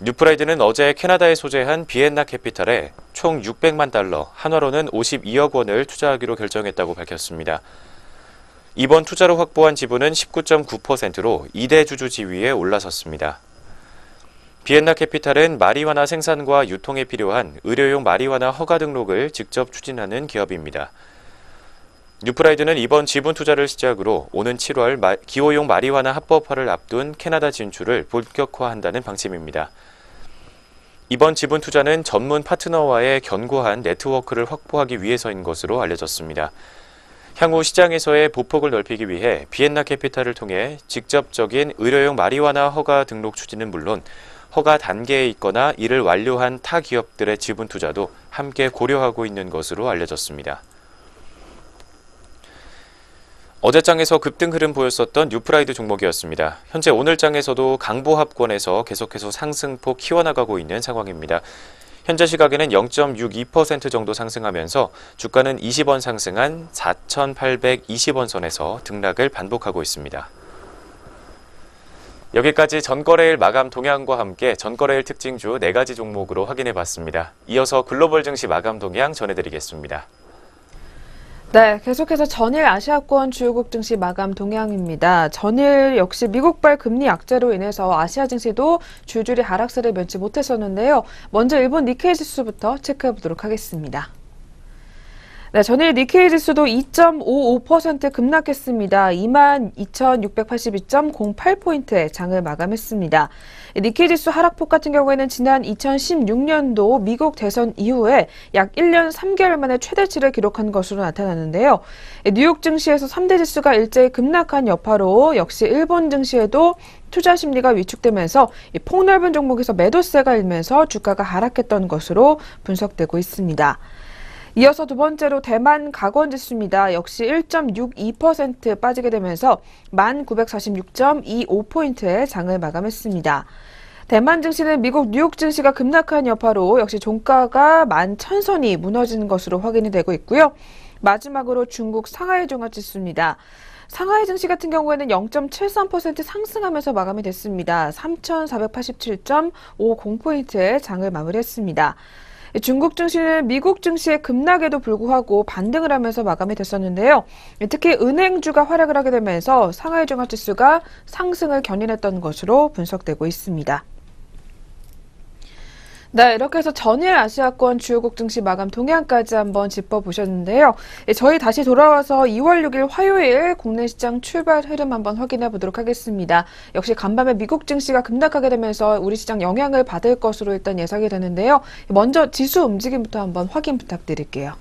뉴프라이드는 어제 캐나다에 소재한 비엔나 캐피탈에 총 600만 달러, 한화로는 52억 원을 투자하기로 결정했다고 밝혔습니다. 이번 투자로 확보한 지분은 19.9%로 2대 주주 지위에 올라섰습니다. 비엔나 캐피탈은 마리화나 생산과 유통에 필요한 의료용 마리화나 허가 등록을 직접 추진하는 기업입니다. 뉴프라이드는 이번 지분 투자를 시작으로 오는 7월 기호용 마리화나 합법화를 앞둔 캐나다 진출을 본격화한다는 방침입니다. 이번 지분 투자는 전문 파트너와의 견고한 네트워크를 확보하기 위해서인 것으로 알려졌습니다. 향후 시장에서의 보폭을 넓히기 위해 비엔나 캐피탈을 통해 직접적인 의료용 마리화나 허가 등록 추진은 물론 허가 단계에 있거나 이를 완료한 타 기업들의 지분 투자도 함께 고려하고 있는 것으로 알려졌습니다. 어제장에서 급등 흐름 보였었던 뉴프라이드 종목이었습니다. 현재 오늘장에서도 강보합권에서 계속해서 상승폭 키워나가고 있는 상황입니다. 현재 시각에는 0.62% 정도 상승하면서 주가는 20원 상승한 4,820원 선에서 등락을 반복하고 있습니다. 여기까지 전거래일 마감 동향과 함께 전거래일 특징주 4가지 종목으로 확인해 봤습니다. 이어서 글로벌 증시 마감 동향 전해드리겠습니다. 네, 계속해서 전일 아시아권 주요국 증시 마감 동향입니다. 전일 역시 미국발 금리 약재로 인해서 아시아 증시도 줄줄이 하락세를 면치 못했었는데요. 먼저 일본 니케이 지수부터 체크해 보도록 하겠습니다. 네, 전일 니케이 지수도 2.55% 급락했습니다. 22,682.08포인트의 장을 마감했습니다. 니케이 지수 하락폭 같은 경우에는 지난 2016년도 미국 대선 이후에 약 1년 3개월 만에 최대치를 기록한 것으로 나타났는데요. 뉴욕 증시에서 3대 지수가 일제히 급락한 여파로 역시 일본 증시에도 투자 심리가 위축되면서 폭넓은 종목에서 매도세가 일면서 주가가 하락했던 것으로 분석되고 있습니다. 이어서 두 번째로 대만 가건지수입니다. 역시 1.62% 빠지게 되면서 1946.25포인트의 장을 마감했습니다. 대만 증시는 미국 뉴욕 증시가 급락한 여파로 역시 종가가 11,000선이 무너진 것으로 확인이 되고 있고요. 마지막으로 중국 상하이 종합지수입니다. 상하이 증시 같은 경우에는 0.73% 상승하면서 마감이 됐습니다. 3,487.50포인트의 장을 마무리했습니다. 중국 증시는 미국 증시의 급락에도 불구하고 반등을 하면서 마감이 됐었는데요. 특히 은행주가 활약을 하게 되면서 상하이 종합지수가 상승을 견인했던 것으로 분석되고 있습니다. 네, 이렇게 해서 전일 아시아권 주요국 증시 마감 동향까지 한번 짚어보셨는데요. 저희 다시 돌아와서 2월 6일 화요일 국내 시장 출발 흐름 한번 확인해 보도록 하겠습니다. 역시 간밤에 미국 증시가 급락하게 되면서 우리 시장 영향을 받을 것으로 일단 예상이 되는데요. 먼저 지수 움직임부터 한번 확인 부탁드릴게요.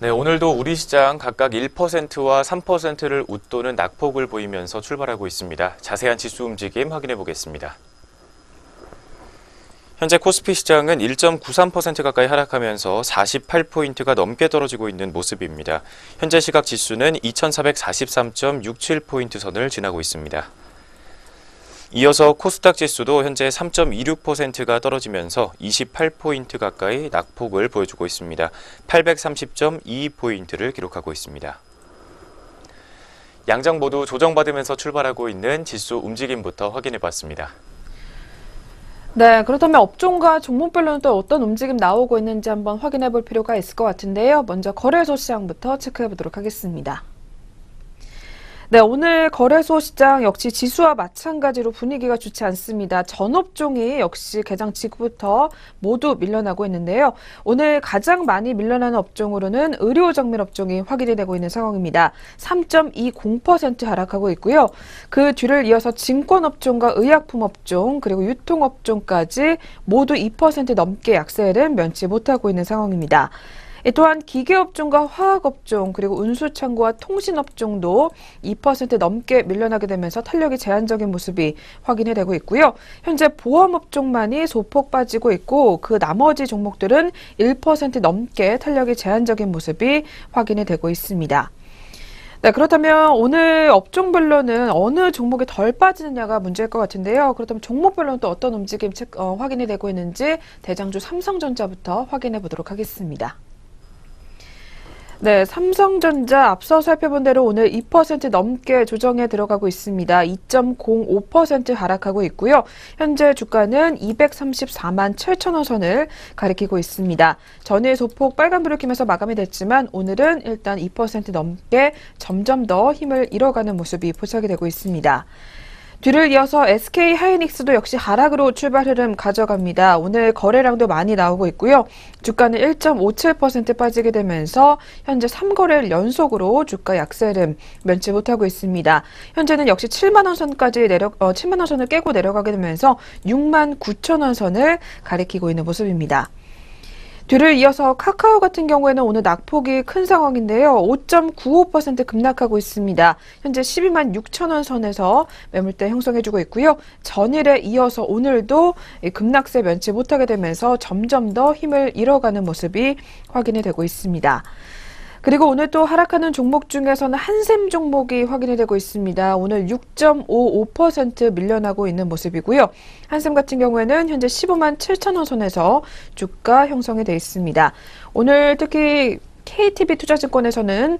네, 오늘도 우리 시장 각각 1%와 3%를 웃도는 낙폭을 보이면서 출발하고 있습니다. 자세한 지수 움직임 확인해 보겠습니다. 현재 코스피 시장은 1.93% 가까이 하락하면서 48포인트가 넘게 떨어지고 있는 모습입니다. 현재 시각 지수는 2443.67포인트 선을 지나고 있습니다. 이어서 코스닥 지수도 현재 3.26%가 떨어지면서 28포인트 가까이 낙폭을 보여주고 있습니다. 830.22포인트를 기록하고 있습니다. 양장 모두 조정받으면서 출발하고 있는 지수 움직임부터 확인해 봤습니다. 네, 그렇다면 업종과 종목별로는 또 어떤 움직임 나오고 있는지 한번 확인해 볼 필요가 있을 것 같은데요. 먼저 거래소 시장부터 체크해 보도록 하겠습니다. 네, 오늘 거래소 시장 역시 지수와 마찬가지로 분위기가 좋지 않습니다. 전 업종이 역시 개장 직후부터 모두 밀려나고 있는데요. 오늘 가장 많이 밀려나는 업종으로는 의료정밀 업종이 확인이 되고 있는 상황입니다. 3.20% 하락하고 있고요. 그 뒤를 이어서 증권업종과 의약품 업종 그리고 유통업종까지 모두 2% 넘게 약세를 면치 못하고 있는 상황입니다. 또한 기계업종과 화학업종 그리고 운수창고와 통신업종도 2% 넘게 밀려나게 되면서 탄력이 제한적인 모습이 확인이 되고 있고요. 현재 보험업종만이 소폭 빠지고 있고 그 나머지 종목들은 1% 넘게 탄력이 제한적인 모습이 확인이 되고 있습니다. 네, 그렇다면 오늘 업종별로는 어느 종목이 덜 빠지느냐가 문제일 것 같은데요. 그렇다면 종목별로는 또 어떤 움직임 확인이 되고 있는지 대장주 삼성전자부터 확인해 보도록 하겠습니다. 네, 삼성전자 앞서 살펴본 대로 오늘 2% 넘게 조정에 들어가고 있습니다. 2.05% 하락하고 있고요. 현재 주가는 234만 7천 원 선을 가리키고 있습니다. 전일 소폭 빨간불을 켜면서 마감이 됐지만 오늘은 일단 2% 넘게 점점 더 힘을 잃어가는 모습이 포착이 되고 있습니다. 뒤를 이어서 SK 하이닉스도 역시 하락으로 출발 흐름 가져갑니다. 오늘 거래량도 많이 나오고 있고요. 주가는 1.57% 빠지게 되면서 현재 3거래일 연속으로 주가 약세 흐름 면치 못하고 있습니다. 현재는 역시 7만 원 선까지 7만 원 선을 깨고 내려가게 되면서 6만 9천 원 선을 가리키고 있는 모습입니다. 뒤를 이어서 카카오 같은 경우에는 오늘 낙폭이 큰 상황인데요. 5.95% 급락하고 있습니다. 현재 12만 6천 원 선에서 매물대 형성해주고 있고요. 전일에 이어서 오늘도 급락세 면치 못하게 되면서 점점 더 힘을 잃어가는 모습이 확인이 되고 있습니다. 그리고 오늘 또 하락하는 종목 중에서는 한샘 종목이 확인이 되고 있습니다. 오늘 6.55% 밀려나고 있는 모습이고요. 한샘 같은 경우에는 현재 15만 7천 원 선에서 주가 형성이 되어 있습니다. 오늘 특히 KTB 투자증권에서는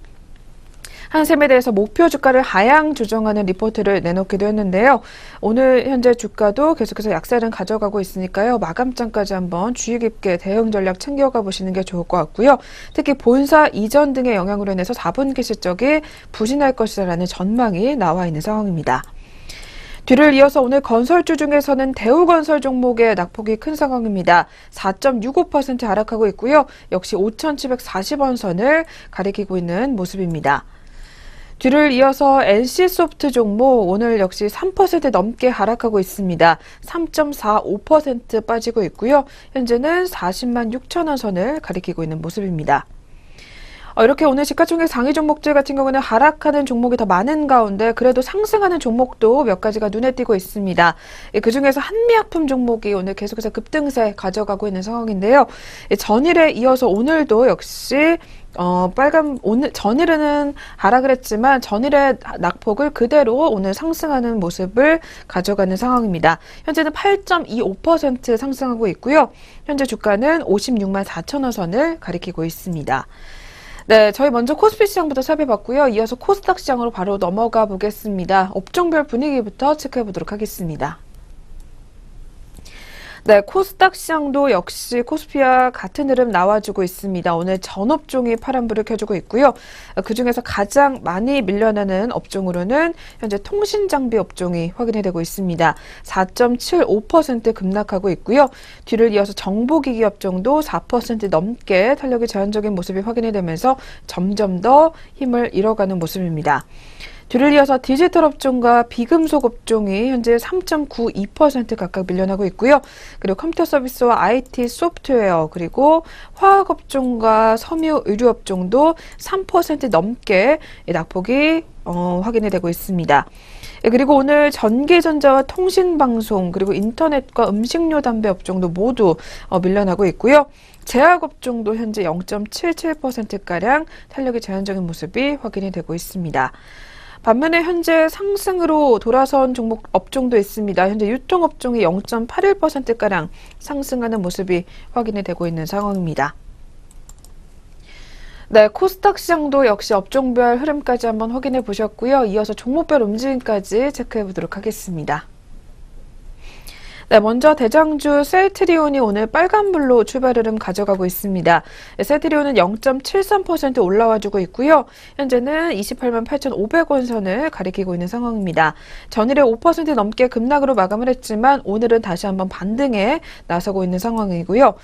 한샘에 대해서 목표 주가를 하향 조정하는 리포트를 내놓기도 했는데요. 오늘 현재 주가도 계속해서 약세를 가져가고 있으니까요. 마감장까지 한번 주의 깊게 대응 전략 챙겨가 보시는 게 좋을 것 같고요. 특히 본사 이전 등의 영향으로 인해서 4분기 실적이 부진할 것이라는 전망이 나와 있는 상황입니다. 뒤를 이어서 오늘 건설주 중에서는 대우건설 종목의 낙폭이 큰 상황입니다. 4.65% 하락하고 있고요. 역시 5,740원 선을 가리키고 있는 모습입니다. 뒤를 이어서 NC소프트 종목 오늘 역시 3% 넘게 하락하고 있습니다. 3.45% 빠지고 있고요. 현재는 40만 6천 원 선을 가리키고 있는 모습입니다. 이렇게 오늘 시가총액 상위 종목들 같은 경우는 하락하는 종목이 더 많은 가운데 그래도 상승하는 종목도 몇 가지가 눈에 띄고 있습니다. 그중에서 한미약품 종목이 오늘 계속해서 급등세 가져가고 있는 상황인데요. 전일에 이어서 오늘도 역시 오늘 전일에는 하락을 했지만 전일의 낙폭을 그대로 오늘 상승하는 모습을 가져가는 상황입니다. 현재는 8.25% 상승하고 있고요. 현재 주가는 56만 4천 원 선을 가리키고 있습니다. 네, 저희 먼저 코스피 시장부터 살펴봤고요. 이어서 코스닥 시장으로 바로 넘어가 보겠습니다. 업종별 분위기부터 체크해 보도록 하겠습니다. 네, 코스닥 시장도 역시 코스피와 같은 흐름 나와주고 있습니다. 오늘 전 업종이 파란불을 켜주고 있고요. 그중에서 가장 많이 밀려나는 업종으로는 현재 통신장비 업종이 확인이 되고 있습니다. 4.75% 급락하고 있고요. 뒤를 이어서 정보기기 업종도 4% 넘게 탄력이 제한적인 모습이 확인이 되면서 점점 더 힘을 잃어가는 모습입니다. 뒤를 이어서 디지털 업종과 비금속 업종이 현재 3.92% 각각 밀려나고 있고요. 그리고 컴퓨터 서비스와 IT 소프트웨어 그리고 화학 업종과 섬유 의류 업종도 3% 넘게 낙폭이 확인이 되고 있습니다. 그리고 오늘 전기전자와 통신방송 그리고 인터넷과 음식료 담배 업종도 모두 밀려나고 있고요. 제약 업종도 현재 0.77%가량 탄력이 제한적인 모습이 확인이 되고 있습니다. 반면에 현재 상승으로 돌아선 종목 업종도 있습니다. 현재 유통업종이 0.81%가량 상승하는 모습이 확인이 되고 있는 상황입니다. 네, 코스닥 시장도 역시 업종별 흐름까지 한번 확인해 보셨고요. 이어서 종목별 움직임까지 체크해 보도록 하겠습니다. 네, 먼저 대장주 셀트리온이 오늘 빨간불로 출발 흐름 가져가고 있습니다. 셀트리온은 0.73% 올라와주고 있고요. 현재는 28만 8,500원 선을 가리키고 있는 상황입니다. 전일에 5% 넘게 급락으로 마감을 했지만 오늘은 다시 한번 반등에 나서고 있는 상황이고요.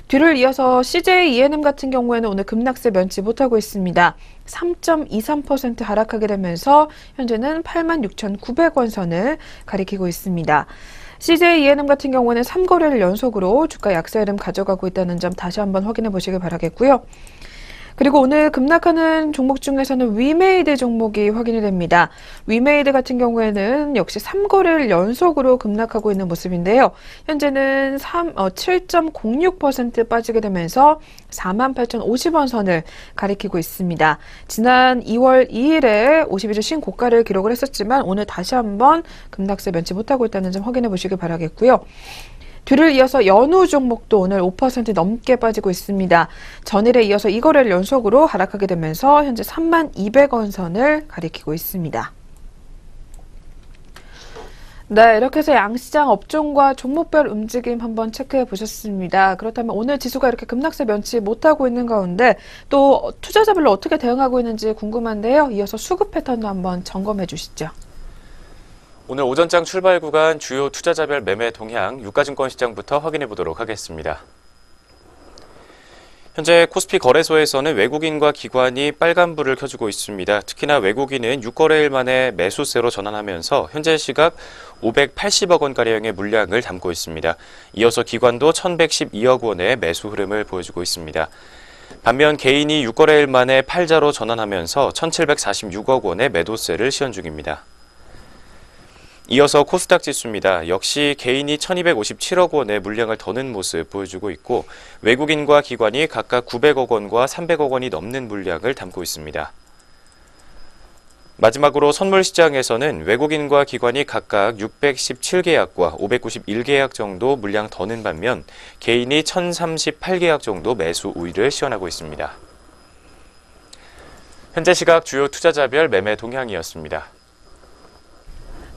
뒤를 이어서 CJ E&M 같은 경우에는 오늘 급락세 면치 못하고 있습니다. 3.23% 하락하게 되면서 현재는 86,900원 선을 가리키고 있습니다. CJ E&M 같은 경우는 3거래일 연속으로 주가 약세 흐름 가져가고 있다는 점 다시 한번 확인해 보시길 바라겠고요. 그리고 오늘 급락하는 종목 중에서는 위메이드 종목이 확인이 됩니다. 위메이드 같은 경우에는 역시 3거래일 연속으로 급락하고 있는 모습인데요. 현재는 7.06% 빠지게 되면서 48,050원 선을 가리키고 있습니다. 지난 2월 2일에 52주 신고가를 기록을 했었지만 오늘 다시 한번 급락세 면치 못하고 있다는 점 확인해 보시기 바라겠고요. 뒤를 이어서 연우 종목도 오늘 5% 넘게 빠지고 있습니다. 전일에 이어서 2거래일 연속으로 하락하게 되면서 현재 32,200원 선을 가리키고 있습니다. 네, 이렇게 해서 양시장 업종과 종목별 움직임 한번 체크해 보셨습니다. 그렇다면 오늘 지수가 이렇게 급락세 면치 못하고 있는 가운데 또 투자자별로 어떻게 대응하고 있는지 궁금한데요. 이어서 수급 패턴도 한번 점검해 주시죠. 오늘 오전장 출발 구간 주요 투자자별 매매 동향 유가증권 시장부터 확인해 보도록 하겠습니다. 현재 코스피 거래소에서는 외국인과 기관이 빨간불을 켜주고 있습니다. 특히나 외국인은 6거래일 만에 매수세로 전환하면서 현재 시각 580억 원가량의 물량을 담고 있습니다. 이어서 기관도 1,112억 원의 매수 흐름을 보여주고 있습니다. 반면 개인이 6거래일 만에 팔자로 전환하면서 1,746억 원의 매도세를 시현 중입니다. 이어서 코스닥 지수입니다. 역시 개인이 1,257억 원의 물량을 더는 모습 보여주고 있고 외국인과 기관이 각각 900억 원과 300억 원이 넘는 물량을 담고 있습니다. 마지막으로 선물시장에서는 외국인과 기관이 각각 617계약과 591계약 정도 물량 더는 반면 개인이 1,038계약 정도 매수 우위를 시현하고 있습니다. 현재 시각 주요 투자자별 매매 동향이었습니다.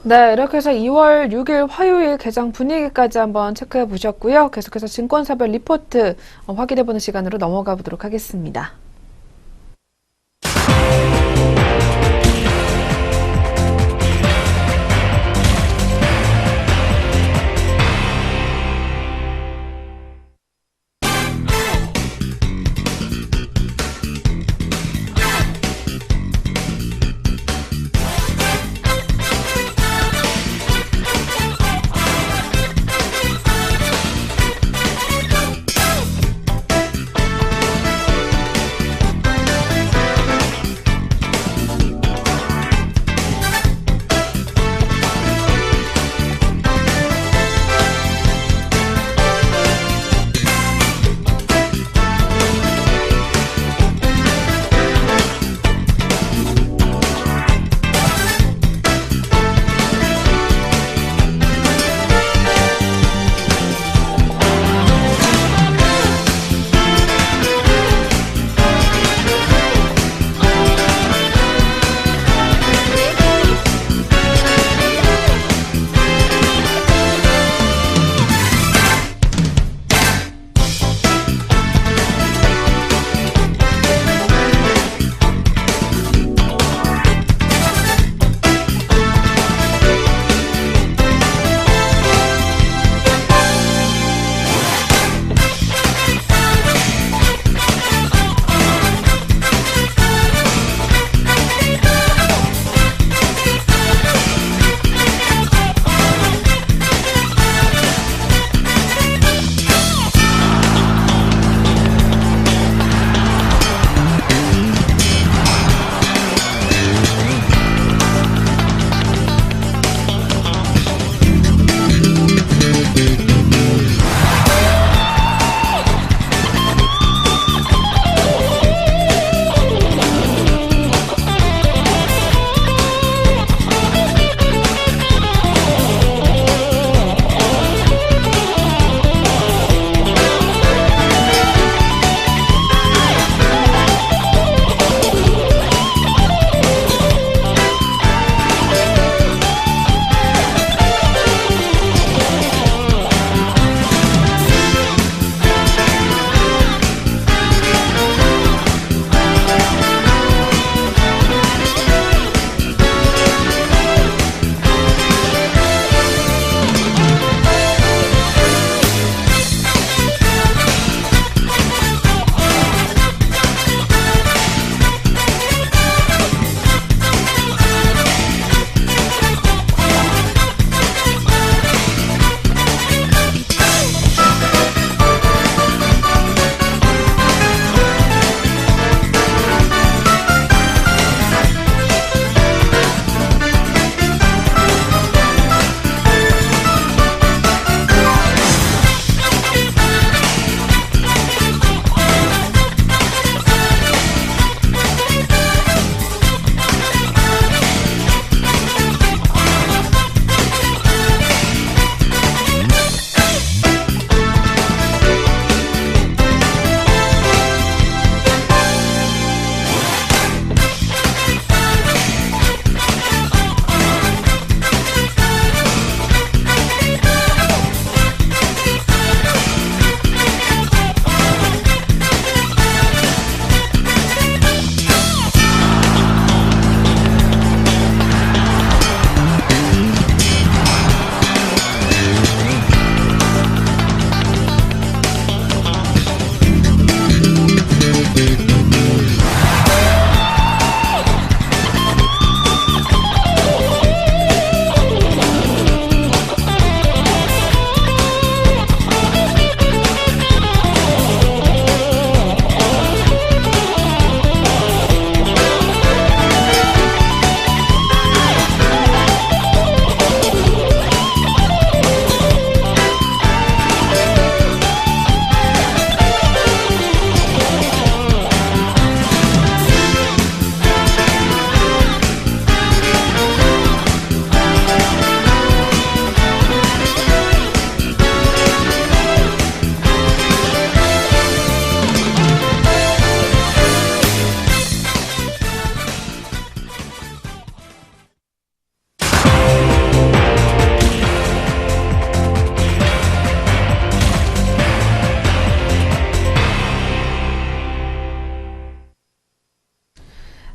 네, 이렇게 해서 2월 6일 화요일 개장 분위기까지 한번 체크해 보셨고요. 계속해서 증권사별 리포트 확인해 보는 시간으로 넘어가 보도록 하겠습니다.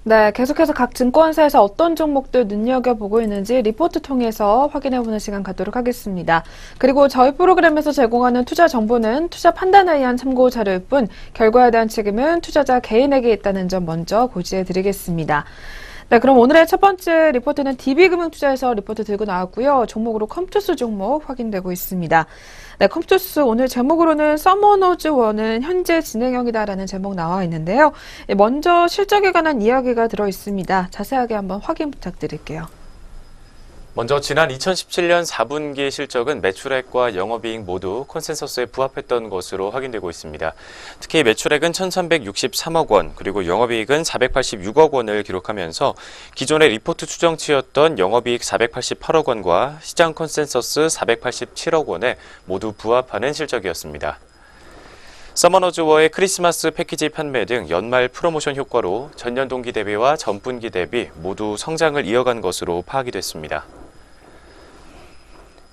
네, 계속해서 각 증권사에서 어떤 종목들 눈여겨보고 있는지 리포트 통해서 확인해보는 시간 갖도록 하겠습니다. 그리고 저희 프로그램에서 제공하는 투자 정보는 투자 판단에 의한 참고 자료일 뿐 결과에 대한 책임은 투자자 개인에게 있다는 점 먼저 고지해드리겠습니다. 네, 그럼 오늘의 첫 번째 리포트는 DB금융투자에서 리포트 들고 나왔고요. 종목으로 컴투스 종목 확인되고 있습니다. 네, 컴투스 오늘 제목으로는 서머너즈1은 현재 진행형이다라는 제목 나와 있는데요. 먼저 실적에 관한 이야기가 들어 있습니다. 자세하게 한번 확인 부탁드릴게요. 먼저 지난 2017년 4분기 실적은 매출액과 영업이익 모두 컨센서스에 부합했던 것으로 확인되고 있습니다. 특히 매출액은 1,363억 원, 그리고 영업이익은 486억 원을 기록하면서 기존의 리포트 추정치였던 영업이익 488억 원과 시장 컨센서스 487억 원에 모두 부합하는 실적이었습니다. 서머너즈워의 크리스마스 패키지 판매 등 연말 프로모션 효과로 전년 동기 대비와 전분기 대비 모두 성장을 이어간 것으로 파악이 됐습니다.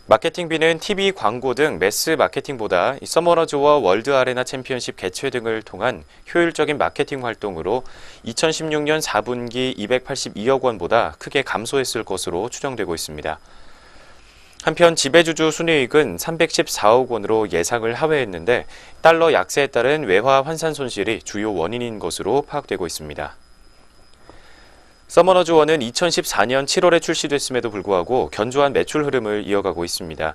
마케팅비는 TV 광고 등 매스 마케팅보다 서머너즈워 월드 아레나 챔피언십 개최 등을 통한 효율적인 마케팅 활동으로 2016년 4분기 282억 원보다 크게 감소했을 것으로 추정되고 있습니다. 한편 지배주주 순이익은 314억 원으로 예상을 하회했는데 달러 약세에 따른 외화 환산 손실이 주요 원인인 것으로 파악되고 있습니다. 서머너즈원은 2014년 7월에 출시됐음에도 불구하고 견조한 매출 흐름을 이어가고 있습니다.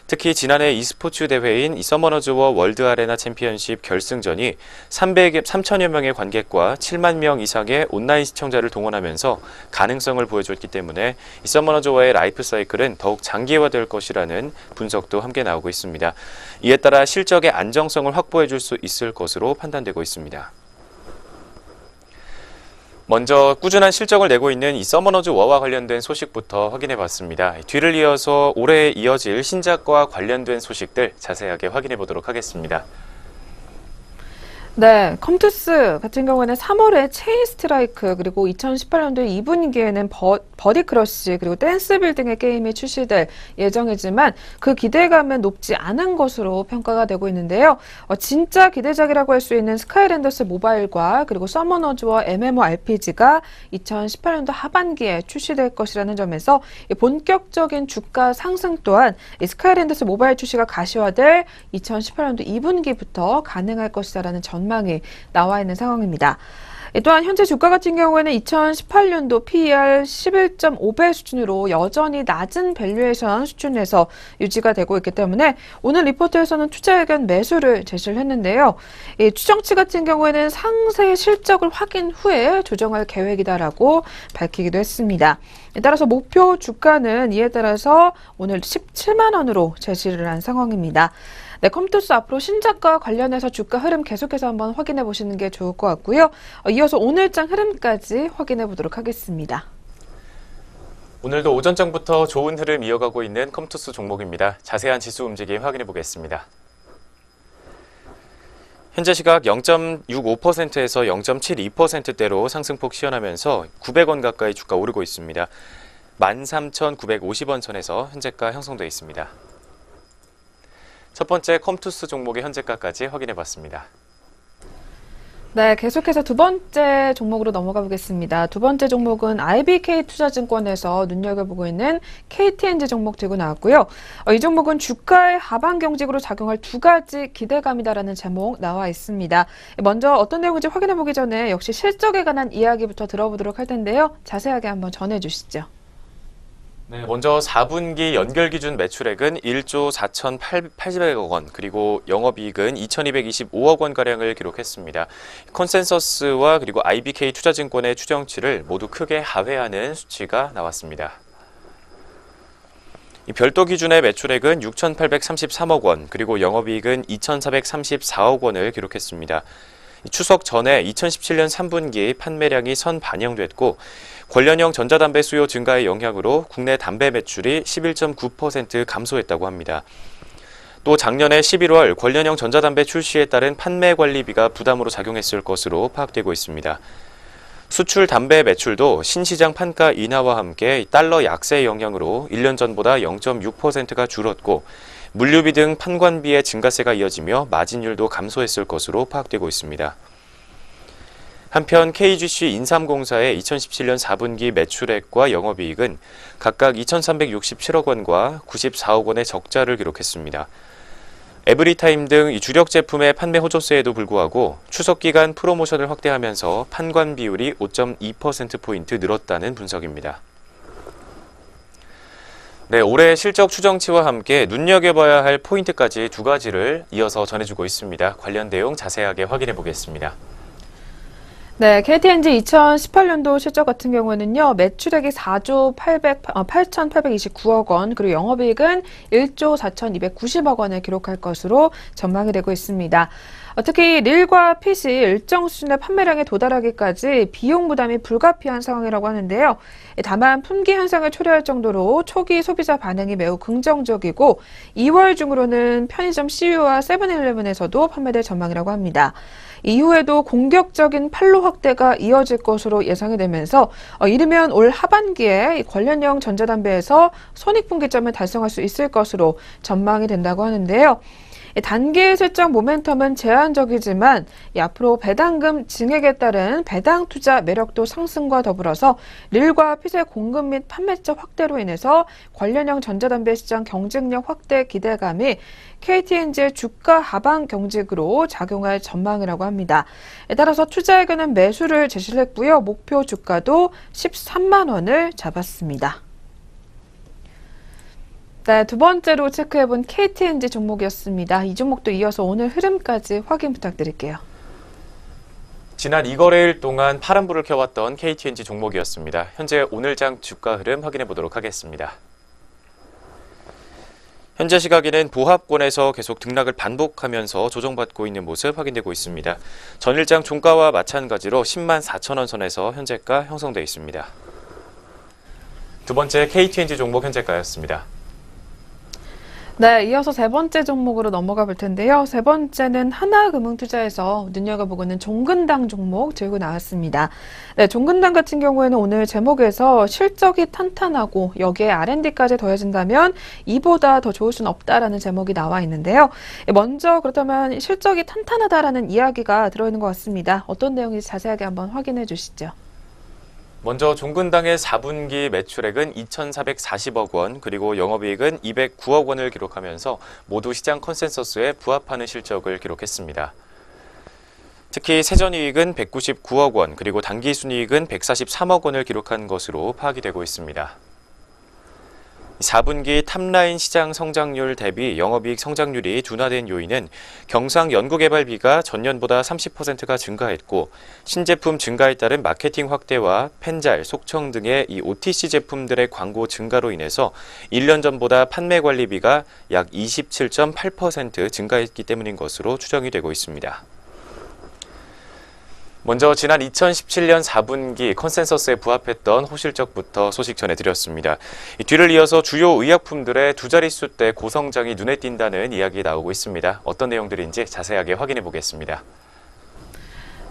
특히 지난해 e스포츠 대회인 서머너즈워 월드 아레나 챔피언십 결승전이 3천여 명의 관객과 7만 명 이상의 온라인 시청자를 동원하면서 가능성을 보여줬기 때문에 서머너즈워의 라이프 사이클은 더욱 장기화될 것이라는 분석도 함께 나오고 있습니다. 이에 따라 실적의 안정성을 확보해 줄 수 있을 것으로 판단되고 있습니다. 먼저 꾸준한 실적을 내고 있는 이 서머너즈워와 관련된 소식부터 확인해 봤습니다. 뒤를 이어서 올해 이어질 신작과 관련된 소식들 자세하게 확인해 보도록 하겠습니다. 네, 컴투스 같은 경우에는 3월에 체인 스트라이크, 그리고 2018년도 2분기에는 버디 크러쉬, 그리고 댄스 빌딩의 게임이 출시될 예정이지만 그 기대감은 높지 않은 것으로 평가가 되고 있는데요. 진짜 기대작이라고 할 수 있는 스카이랜더스 모바일과 그리고 서머너즈와 MMORPG가 2018년도 하반기에 출시될 것이라는 점에서 본격적인 주가 상승 또한 이 스카이랜더스 모바일 출시가 가시화될 2018년도 2분기부터 가능할 것이다라는 전망이 나와 있는 상황입니다. 또한 현재 주가 같은 경우에는 2018년도 PER 11.5배 수준으로 여전히 낮은 밸류에이션 수준에서 유지가 되고 있기 때문에 오늘 리포트에서는 투자 의견 매수를 제시를 했는데요. 이 추정치 같은 경우에는 상세 실적을 확인 후에 조정할 계획이다라고 밝히기도 했습니다. 따라서 목표 주가는 이에 따라서 오늘 17만 원으로 제시를 한 상황입니다. 네, 컴투스 앞으로 신작과 관련해서 주가 흐름 계속해서 한번 확인해 보시는 게 좋을 것 같고요. 이어서 오늘장 흐름까지 확인해 보도록 하겠습니다. 오늘도 오전장부터 좋은 흐름 이어가고 있는 컴투스 종목입니다. 자세한 지수 움직임 확인해 보겠습니다. 현재 시각 0.65%에서 0.72%대로 상승폭 시현하면서 900원 가까이 주가 오르고 있습니다. 13,950원 선에서 현재가 형성되어 있습니다. 첫 번째 컴투스 종목의 현재가까지 확인해 봤습니다. 네, 계속해서 두 번째 종목으로 넘어가 보겠습니다. 두 번째 종목은 IBK 투자증권에서 눈여겨보고 있는 KTNG 종목 들고 나왔고요. 이 종목은 주가의 하반 경직으로 작용할 두 가지 기대감이다라는 제목 나와 있습니다. 먼저 어떤 내용인지 확인해 보기 전에 역시 실적에 관한 이야기부터 들어보도록 할 텐데요. 자세하게 한번 전해 주시죠. 네, 먼저 4분기 연결 기준 매출액은 1조 4,800억 원, 그리고 영업이익은 2,225억 원가량을 기록했습니다. 컨센서스와 그리고 IBK 투자증권의 추정치를 모두 크게 하회하는 수치가 나왔습니다. 별도 기준의 매출액은 6,833억 원, 그리고 영업이익은 2,434억 원을 기록했습니다. 추석 전에 2017년 3분기 판매량이 선반영됐고 관련형 전자담배 수요 증가의 영향으로 국내 담배 매출이 11.9% 감소했다고 합니다. 또 작년에 11월 관련형 전자담배 출시에 따른 판매 관리비가 부담으로 작용했을 것으로 파악되고 있습니다. 수출 담배 매출도 신시장 판가 인하와 함께 달러 약세 영향으로 1년 전보다 0.6%가 줄었고 물류비 등 판관비의 증가세가 이어지며 마진율도 감소했을 것으로 파악되고 있습니다. 한편 KGC 인삼공사의 2017년 4분기 매출액과 영업이익은 각각 2,367억 원과 94억 원의 적자를 기록했습니다. 에브리타임 등 주력 제품의 판매 호조세에도 불구하고 추석 기간 프로모션을 확대하면서 판관 비율이 5.2%포인트 늘었다는 분석입니다. 네, 올해 실적 추정치와 함께 눈여겨봐야 할 포인트까지 두 가지를 이어서 전해주고 있습니다. 관련 내용 자세하게 확인해 보겠습니다. 네, KTNG 2018년도 실적 같은 경우에는요, 매출액이 4조 8,829억 원, 그리고 영업이익은 1조 4,290억 원을 기록할 것으로 전망이 되고 있습니다. 특히 릴과 핏이 일정 수준의 판매량에 도달하기까지 비용 부담이 불가피한 상황이라고 하는데요. 다만 품귀 현상을 초래할 정도로 초기 소비자 반응이 매우 긍정적이고 2월 중으로는 편의점 CU와 세븐일레븐에서도 판매될 전망이라고 합니다. 이후에도 공격적인 판로 확대가 이어질 것으로 예상이 되면서 이르면 올 하반기에 관련형 전자담배에서 손익분기점을 달성할 수 있을 것으로 전망이 된다고 하는데요. 단기 실적 모멘텀은 제한적이지만 앞으로 배당금 증액에 따른 배당 투자 매력도 상승과 더불어서 릴과 핏의 공급 및 판매처 확대로 인해서 관련형 전자담배 시장 경쟁력 확대 기대감이 KTNG의 주가 하방 경직으로 작용할 전망이라고 합니다. 따라서 투자에게는 매수를 제시를 했고요. 목표 주가도 13만 원을 잡았습니다. 네, 두 번째로 체크해본 KTNG 종목이었습니다. 이 종목도 이어서 오늘 흐름까지 확인 부탁드릴게요. 지난 2거래일 동안 파란불을 켜왔던 KTNG 종목이었습니다. 현재 오늘장 주가 흐름 확인해 보도록 하겠습니다. 현재 시각에는 보합권에서 계속 등락을 반복하면서 조정받고 있는 모습 확인되고 있습니다. 전일장 종가와 마찬가지로 10만 4천 원 선에서 현재가 형성되어 있습니다. 두 번째 KTNG 종목 현재가였습니다. 네, 이어서 세 번째 종목으로 넘어가 볼 텐데요. 세 번째는 하나금융투자에서 눈여겨보고는 종근당 종목 들고 나왔습니다. 네, 종근당 같은 경우에는 오늘 제목에서 실적이 탄탄하고 여기에 R&D까지 더해진다면 이보다 더 좋을 수는 없다라는 제목이 나와 있는데요. 먼저 그렇다면 실적이 탄탄하다라는 이야기가 들어있는 것 같습니다. 어떤 내용인지 자세하게 한번 확인해 주시죠. 먼저 종근당의 4분기 매출액은 2,440억 원, 그리고 영업이익은 209억 원을 기록하면서 모두 시장 컨센서스에 부합하는 실적을 기록했습니다. 특히 세전이익은 199억 원, 그리고 당기순이익은 143억 원을 기록한 것으로 파악이 되고 있습니다. 4분기 탑라인 시장 성장률 대비 영업이익 성장률이 둔화된 요인은 경상 연구개발비가 전년보다 30%가 증가했고 신제품 증가에 따른 마케팅 확대와 펜잘, 속청 등의 이 OTC 제품들의 광고 증가로 인해서 1년 전보다 판매 관리비가 약 27.8% 증가했기 때문인 것으로 추정이 되고 있습니다. 먼저 지난 2017년 4분기 컨센서스에 부합했던 호실적부터 소식 전해드렸습니다. 뒤를 이어서 주요 의약품들의 두 자릿수대 고성장이 눈에 띈다는 이야기 나오고 있습니다. 어떤 내용들인지 자세하게 확인해 보겠습니다.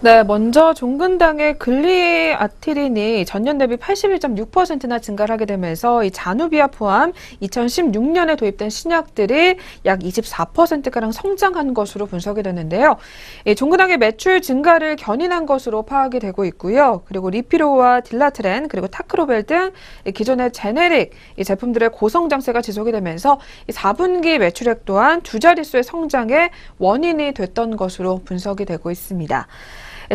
네, 먼저 종근당의 글리아티린이 전년 대비 81.6%나 증가를 하게 되면서 이 자누비아 포함 2016년에 도입된 신약들이 약 24%가량 성장한 것으로 분석이 되는데요. 이 종근당의 매출 증가를 견인한 것으로 파악이 되고 있고요. 그리고 리피로와 딜라트렌 그리고 타크로벨 등 기존의 제네릭 이 제품들의 고성장세가 지속이 되면서 이 4분기 매출액 또한 두 자릿수의 성장의 원인이 됐던 것으로 분석이 되고 있습니다.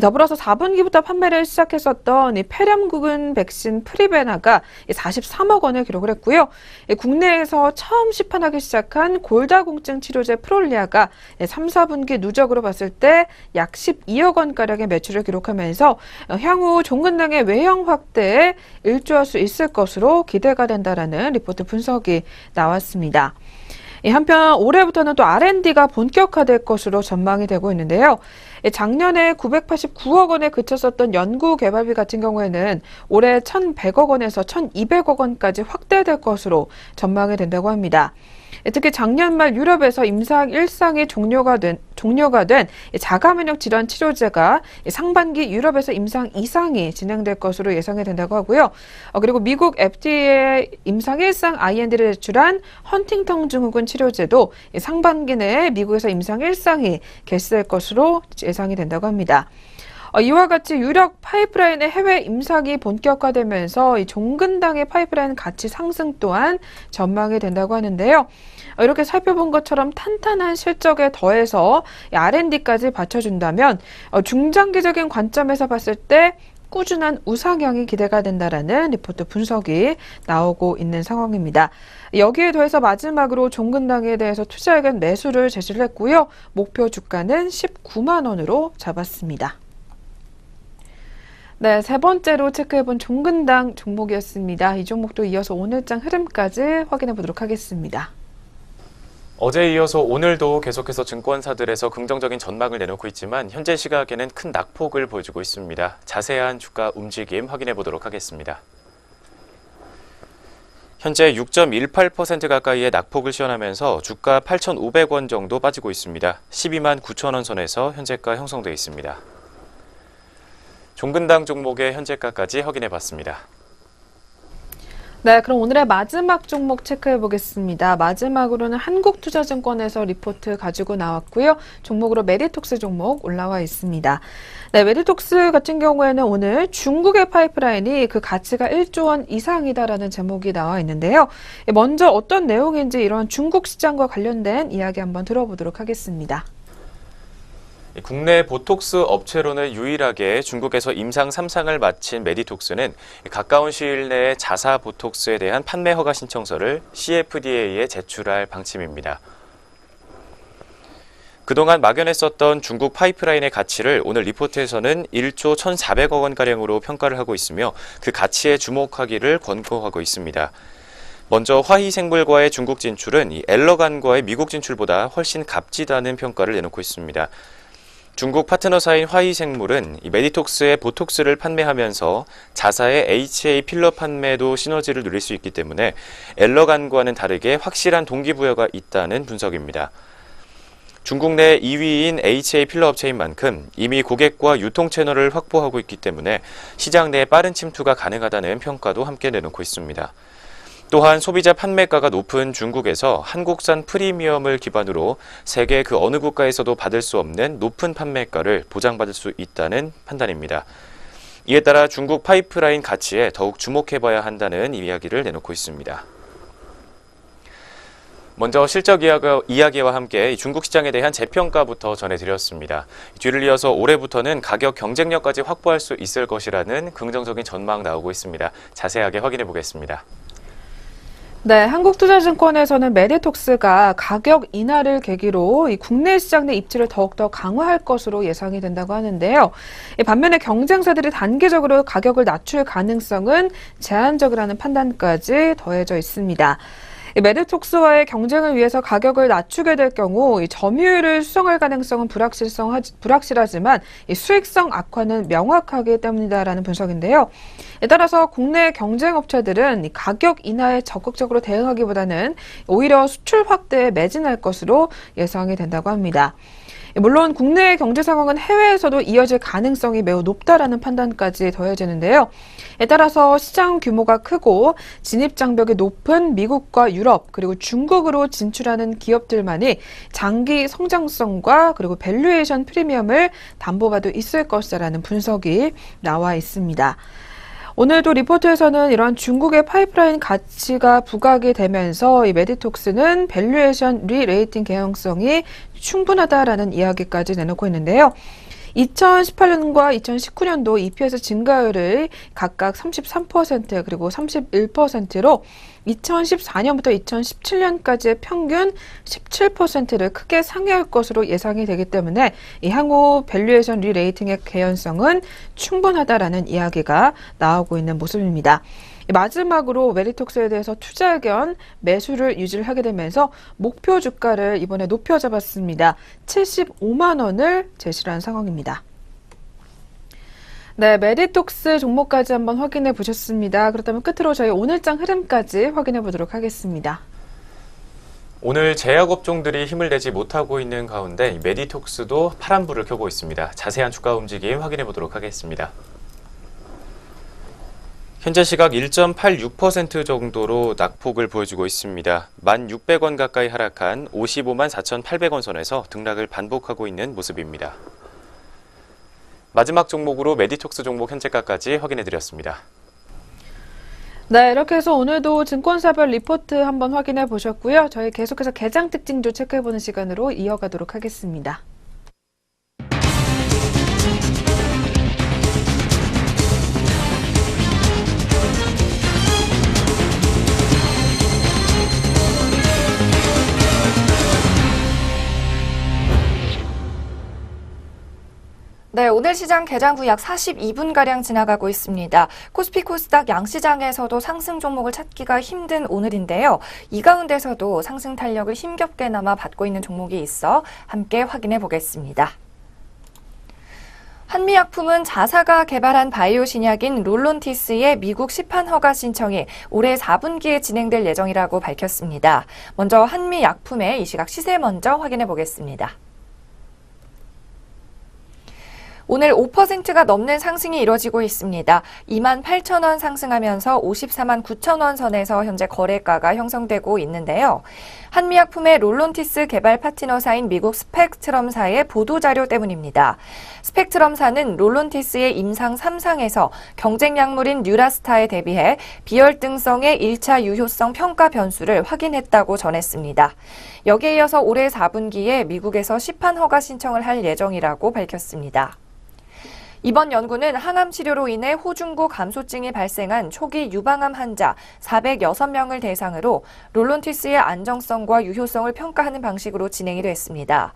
더불어서 4분기부터 판매를 시작했었던 이 폐렴구근 백신 프리베나가 43억 원을 기록을 했고요. 국내에서 처음 시판하기 시작한 골다공증 치료제 프롤리아가 3, 4분기 누적으로 봤을 때 약 12억 원가량의 매출을 기록하면서 향후 종근당의 외형 확대에 일조할 수 있을 것으로 기대가 된다라는 리포트 분석이 나왔습니다. 한편 올해부터는 또 R&D가 본격화될 것으로 전망이 되고 있는데요. 작년에 989억 원에 그쳤었던 연구개발비 같은 경우에는 올해 1,100억 원에서 1,200억 원까지 확대될 것으로 전망이 된다고 합니다. 특히 작년 말 유럽에서 임상 1상이 종료가 된 자가면역 질환 치료제가 상반기 유럽에서 임상 2상이 진행될 것으로 예상이 된다고 하고요. 그리고 미국 FDA 임상 1상 IND를 제출한 헌팅턴 증후군 치료제도 상반기 내에 미국에서 임상 1상이 개시될 것으로 예상이 된다고 합니다. 이와 같이 유력 파이프라인의 해외 임상이 본격화되면서 이 종근당의 파이프라인 가치 상승 또한 전망이 된다고 하는데요. 이렇게 살펴본 것처럼 탄탄한 실적에 더해서 R&D까지 받쳐준다면 중장기적인 관점에서 봤을 때 꾸준한 우상향이 기대가 된다라는 리포트 분석이 나오고 있는 상황입니다. 여기에 더해서 마지막으로 종근당에 대해서 투자 의견 매수를 제시를 했고요. 목표 주가는 19만 원으로 잡았습니다. 네, 세 번째로 체크해본 종근당 종목이었습니다. 이 종목도 이어서 오늘장 흐름까지 확인해 보도록 하겠습니다. 어제에 이어서 오늘도 계속해서 증권사들에서 긍정적인 전망을 내놓고 있지만 현재 시각에는 큰 낙폭을 보여주고 있습니다. 자세한 주가 움직임 확인해 보도록 하겠습니다. 현재 6.18% 가까이의 낙폭을 시현하면서 주가 8,500원 정도 빠지고 있습니다. 12만 9천 원 선에서 현재가 형성되어 있습니다. 종근당 종목의 현재가까지 확인해 봤습니다. 네, 그럼 오늘의 마지막 종목 체크해 보겠습니다. 마지막으로는 한국투자증권에서 리포트 가지고 나왔고요. 종목으로 메디톡스 종목 올라와 있습니다. 네, 메디톡스 같은 경우에는 오늘 중국의 파이프라인이 그 가치가 1조 원 이상이다라는 제목이 나와 있는데요. 먼저 어떤 내용인지 이런 중국 시장과 관련된 이야기 한번 들어보도록 하겠습니다. 국내 보톡스 업체로는 유일하게 중국에서 임상 3상을 마친 메디톡스는 가까운 시일 내에 자사 보톡스에 대한 판매 허가 신청서를 CFDA에 제출할 방침입니다. 그동안 막연했었던 중국 파이프라인의 가치를 오늘 리포트에서는 1조 1,400억 원가량으로 평가를 하고 있으며 그 가치에 주목하기를 권고하고 있습니다. 먼저 화희생물과의 중국 진출은 이 엘러간과의 미국 진출보다 훨씬 값지다는 평가를 내놓고 있습니다. 중국 파트너사인 화희생물은 메디톡스의 보톡스를 판매하면서 자사의 HA 필러 판매도 시너지를 누릴 수 있기 때문에 엘러간과는 다르게 확실한 동기부여가 있다는 분석입니다. 중국 내 2위인 HA 필러 업체인 만큼 이미 고객과 유통 채널을 확보하고 있기 때문에 시장 내에 빠른 침투가 가능하다는 평가도 함께 내놓고 있습니다. 또한 소비자 판매가가 높은 중국에서 한국산 프리미엄을 기반으로 세계 그 어느 국가에서도 받을 수 없는 높은 판매가를 보장받을 수 있다는 판단입니다. 이에 따라 중국 파이프라인 가치에 더욱 주목해봐야 한다는 이야기를 내놓고 있습니다. 먼저 실적 이야기와 함께 중국 시장에 대한 재평가부터 전해드렸습니다. 뒤를 이어서 올해부터는 가격 경쟁력까지 확보할 수 있을 것이라는 긍정적인 전망 나오고 있습니다. 자세하게 확인해 보겠습니다. 네, 한국투자증권에서는 메디톡스가 가격 인하를 계기로 이 국내 시장 내 입지를 더욱더 강화할 것으로 예상이 된다고 하는데요. 반면에 경쟁사들이 단계적으로 가격을 낮출 가능성은 제한적이라는 판단까지 더해져 있습니다. 메디톡스와의 경쟁을 위해서 가격을 낮추게 될 경우 점유율을 수정할 가능성은 불확실하지만 수익성 악화는 명확하기 때문이다라는 분석인데요. 따라서 국내 경쟁업체들은 가격 인하에 적극적으로 대응하기보다는 오히려 수출 확대에 매진할 것으로 예상이 된다고 합니다. 물론 국내 경제 상황은 해외에서도 이어질 가능성이 매우 높다라는 판단까지 더해지는데요. 따라서 시장 규모가 크고 진입 장벽이 높은 미국과 유럽 그리고 중국으로 진출하는 기업들만이 장기 성장성과 그리고 밸류에이션 프리미엄을 담보받을 있을 것이라는 분석이 나와 있습니다. 오늘도 리포트에서는 이러한 중국의 파이프라인 가치가 부각이 되면서 이 메디톡스는 밸류에이션 리레이팅 개연성이 충분하다라는 이야기까지 내놓고 있는데요. 2018년과 2019년도 EPS 증가율을 각각 33% 그리고 31%로 2014년부터 2017년까지의 평균 17%를 크게 상회할 것으로 예상이 되기 때문에 이 향후 밸류에이션 리레이팅의 개연성은 충분하다라는 이야기가 나오고 있는 모습입니다. 마지막으로 메디톡스에 대해서 투자 의견 매수를 유지를 하게 되면서 목표 주가를 이번에 높여 잡았습니다. 75만 원을 제시를 한 상황입니다. 네, 메디톡스 종목까지 한번 확인해 보셨습니다. 그렇다면 끝으로 저희 오늘장 흐름까지 확인해 보도록 하겠습니다. 오늘 제약업종들이 힘을 내지 못하고 있는 가운데 메디톡스도 파란불을 켜고 있습니다. 자세한 주가 움직임 확인해 보도록 하겠습니다. 현재 시각 1.86% 정도로 낙폭을 보여주고 있습니다. 1,600원 가까이 하락한 55만 4,800원 선에서 등락을 반복하고 있는 모습입니다. 마지막 종목으로 메디톡스 종목 현재가까지 확인해드렸습니다. 네, 이렇게 해서 오늘도 증권사별 리포트 한번 확인해 보셨고요. 저희 계속해서 개장 특징도 체크해보는 시간으로 이어가도록 하겠습니다. 네, 오늘 시장 개장 후 약 42분가량 지나가고 있습니다. 코스피 코스닥 양시장에서도 상승 종목을 찾기가 힘든 오늘인데요. 이 가운데서도 상승 탄력을 힘겹게나마 받고 있는 종목이 있어 함께 확인해 보겠습니다. 한미약품은 자사가 개발한 바이오 신약인 롤론티스의 미국 시판 허가 신청이 올해 4분기에 진행될 예정이라고 밝혔습니다. 먼저 한미약품의 이 시각 시세 먼저 확인해 보겠습니다. 오늘 5%가 넘는 상승이 이뤄지고 있습니다. 28,000원 상승하면서 54만 9천원 선에서 현재 거래가가 형성되고 있는데요. 한미약품의 롤론티스 개발 파트너사인 미국 스펙트럼사의 보도자료 때문입니다. 스펙트럼사는 롤론티스의 임상 3상에서 경쟁 약물인 뉴라스타에 대비해 비혈등성의 1차 유효성 평가 변수를 확인했다고 전했습니다. 여기에 이어서 올해 4분기에 미국에서 시판 허가 신청을 할 예정이라고 밝혔습니다. 이번 연구는 항암 치료로 인해 호중고 감소증이 발생한 초기 유방암 환자 406명을 대상으로 롤론티스의 안정성과 유효성을 평가하는 방식으로 진행이 됐습니다.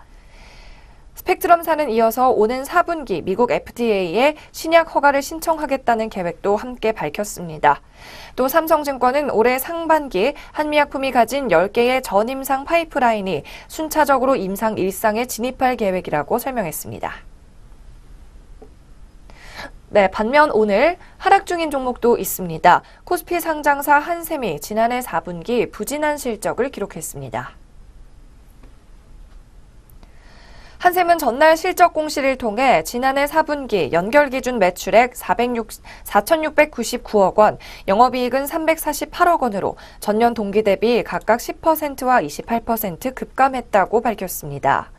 스펙트럼사는 이어서 오는 4분기 미국 FDA에 신약 허가를 신청하겠다는 계획도 함께 밝혔습니다. 또 삼성증권은 올해 상반기 한미약품이 가진 10개의 전임상 파이프라인이 순차적으로 임상 1상에 진입할 계획이라고 설명했습니다. 네, 반면 오늘 하락 중인 종목도 있습니다. 코스피 상장사 한샘이 지난해 4분기 부진한 실적을 기록했습니다. 한샘은 전날 실적 공시를 통해 지난해 4분기 연결 기준 매출액 4,699억 원, 영업이익은 348억 원으로 전년 동기 대비 각각 10%와 28% 급감했다고 밝혔습니다.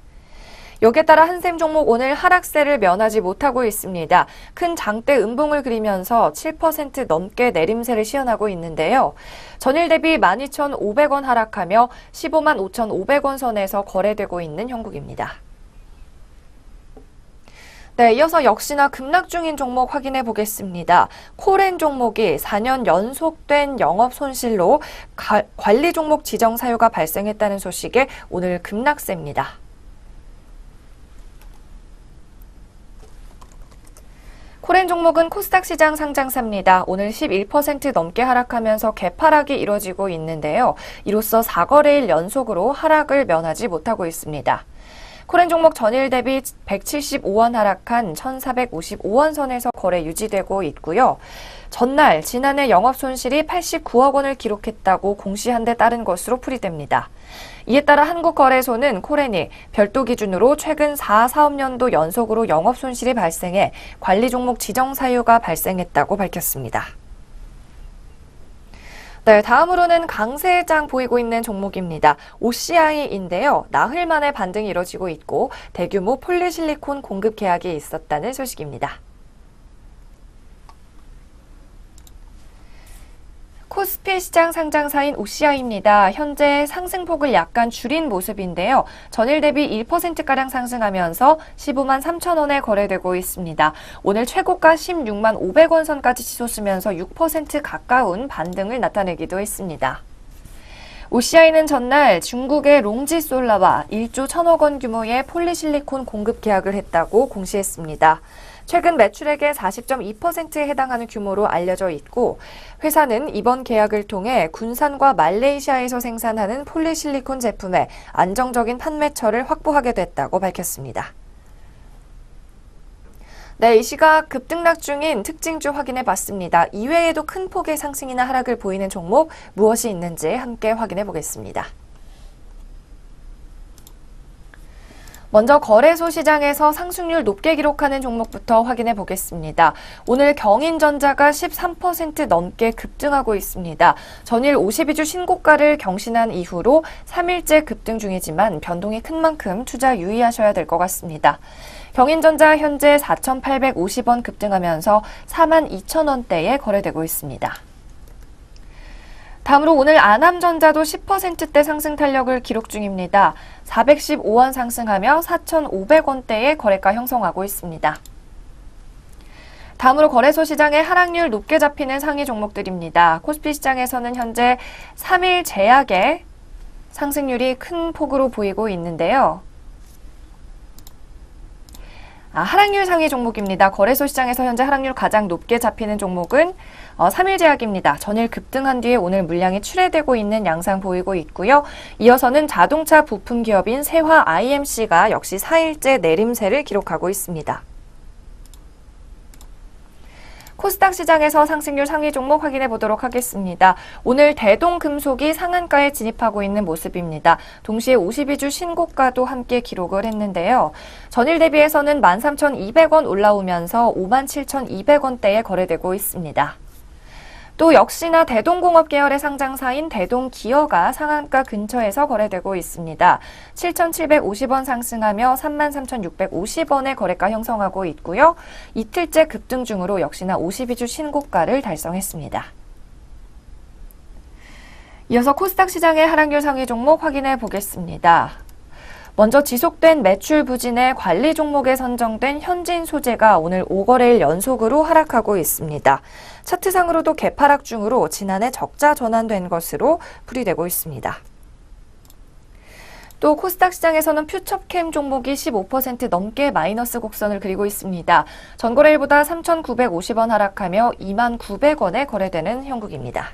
여기에 따라 한샘 종목 오늘 하락세를 면하지 못하고 있습니다. 큰 장대 음봉을 그리면서 7% 넘게 내림세를 시현하고 있는데요. 전일 대비 12,500원 하락하며 15만 5,500원 선에서 거래되고 있는 형국입니다. 네, 이어서 역시나 급락 중인 종목 확인해 보겠습니다. 코렌 종목이 4년 연속된 영업 손실로 관리 종목 지정 사유가 발생했다는 소식에 오늘 급락세입니다. 코렌 종목은 코스닥 시장 상장사입니다. 오늘 11% 넘게 하락하면서 개파락이 이뤄지고 있는데요. 이로써 4거래일 연속으로 하락을 면하지 못하고 있습니다. 코렌 종목 전일 대비 175원 하락한 1,455원 선에서 거래 유지되고 있고요. 전날 지난해 영업 손실이 89억 원을 기록했다고 공시한 데 따른 것으로 풀이됩니다. 이에 따라 한국거래소는 코렌이 별도 기준으로 최근 4, 사업년도 연속으로 영업 손실이 발생해 관리 종목 지정 사유가 발생했다고 밝혔습니다. 네, 다음으로는 강세장 보이고 있는 종목입니다. OCI인데요. 나흘 만에 반등이 이뤄지고 있고 대규모 폴리실리콘 공급 계약이 있었다는 소식입니다. 코스피 시장 상장사인 OCI입니다. 현재 상승폭을 약간 줄인 모습인데요. 전일 대비 1%가량 상승하면서 15만 3천 원에 거래되고 있습니다. 오늘 최고가 16만 500원 선까지 치솟으면서 6% 가까운 반등을 나타내기도 했습니다. OCI는 전날 중국의 롱지솔라와 1조 1천억 원 규모의 폴리실리콘 공급 계약을 했다고 공시했습니다. 최근 매출액의 40.2%에 해당하는 규모로 알려져 있고 회사는 이번 계약을 통해 군산과 말레이시아에서 생산하는 폴리실리콘 제품의 안정적인 판매처를 확보하게 됐다고 밝혔습니다. 네, 이 시각 급등락 중인 특징주 확인해 봤습니다. 이외에도 큰 폭의 상승이나 하락을 보이는 종목 무엇이 있는지 함께 확인해 보겠습니다. 먼저 거래소 시장에서 상승률 높게 기록하는 종목부터 확인해 보겠습니다. 오늘 경인전자가 13% 넘게 급등하고 있습니다. 전일 52주 신고가를 경신한 이후로 3일째 급등 중이지만 변동이 큰 만큼 투자 유의하셔야 될 것 같습니다. 경인전자 현재 4,850원 급등하면서 42,000원대에 거래되고 있습니다. 다음으로 오늘 안암전자도 10%대 상승 탄력을 기록 중입니다. 415원 상승하며 4,500원대의 거래가 형성하고 있습니다. 다음으로 거래소 시장의 하락률 높게 잡히는 상위 종목들입니다. 코스피 시장에서는 현재 3일 제약의 상승률이 큰 폭으로 보이고 있는데요. 하락률 상위 종목입니다. 거래소 시장에서 현재 하락률 가장 높게 잡히는 종목은 3일제약입니다. 전일 급등한 뒤에 오늘 물량이 출회되고 있는 양상 보이고 있고요. 이어서는 자동차 부품 기업인 세화 IMC가 역시 4일째 내림세를 기록하고 있습니다. 코스닥 시장에서 상승률 상위 종목 확인해 보도록 하겠습니다. 오늘 대동금속이 상한가에 진입하고 있는 모습입니다. 동시에 52주 신고가도 함께 기록을 했는데요. 전일 대비해서는 13,200원 올라오면서 57,200원대에 거래되고 있습니다. 또 역시나 대동공업 계열의 상장사인 대동기어가 상한가 근처에서 거래되고 있습니다. 7,750원 상승하며 33,650원의 거래가 형성하고 있고요. 이틀째 급등 중으로 역시나 52주 신고가를 달성했습니다. 이어서 코스닥 시장의 하락률 상위 종목 확인해 보겠습니다. 먼저 지속된 매출 부진에 관리 종목에 선정된 현진 소재가 오늘 5거래일 연속으로 하락하고 있습니다. 차트상으로도 개파락 중으로 지난해 적자 전환된 것으로 풀이되고 있습니다. 또 코스닥 시장에서는 퓨처캠 종목이 15% 넘게 마이너스 곡선을 그리고 있습니다. 전거래일보다 3,950원 하락하며 29,900원에 거래되는 형국입니다.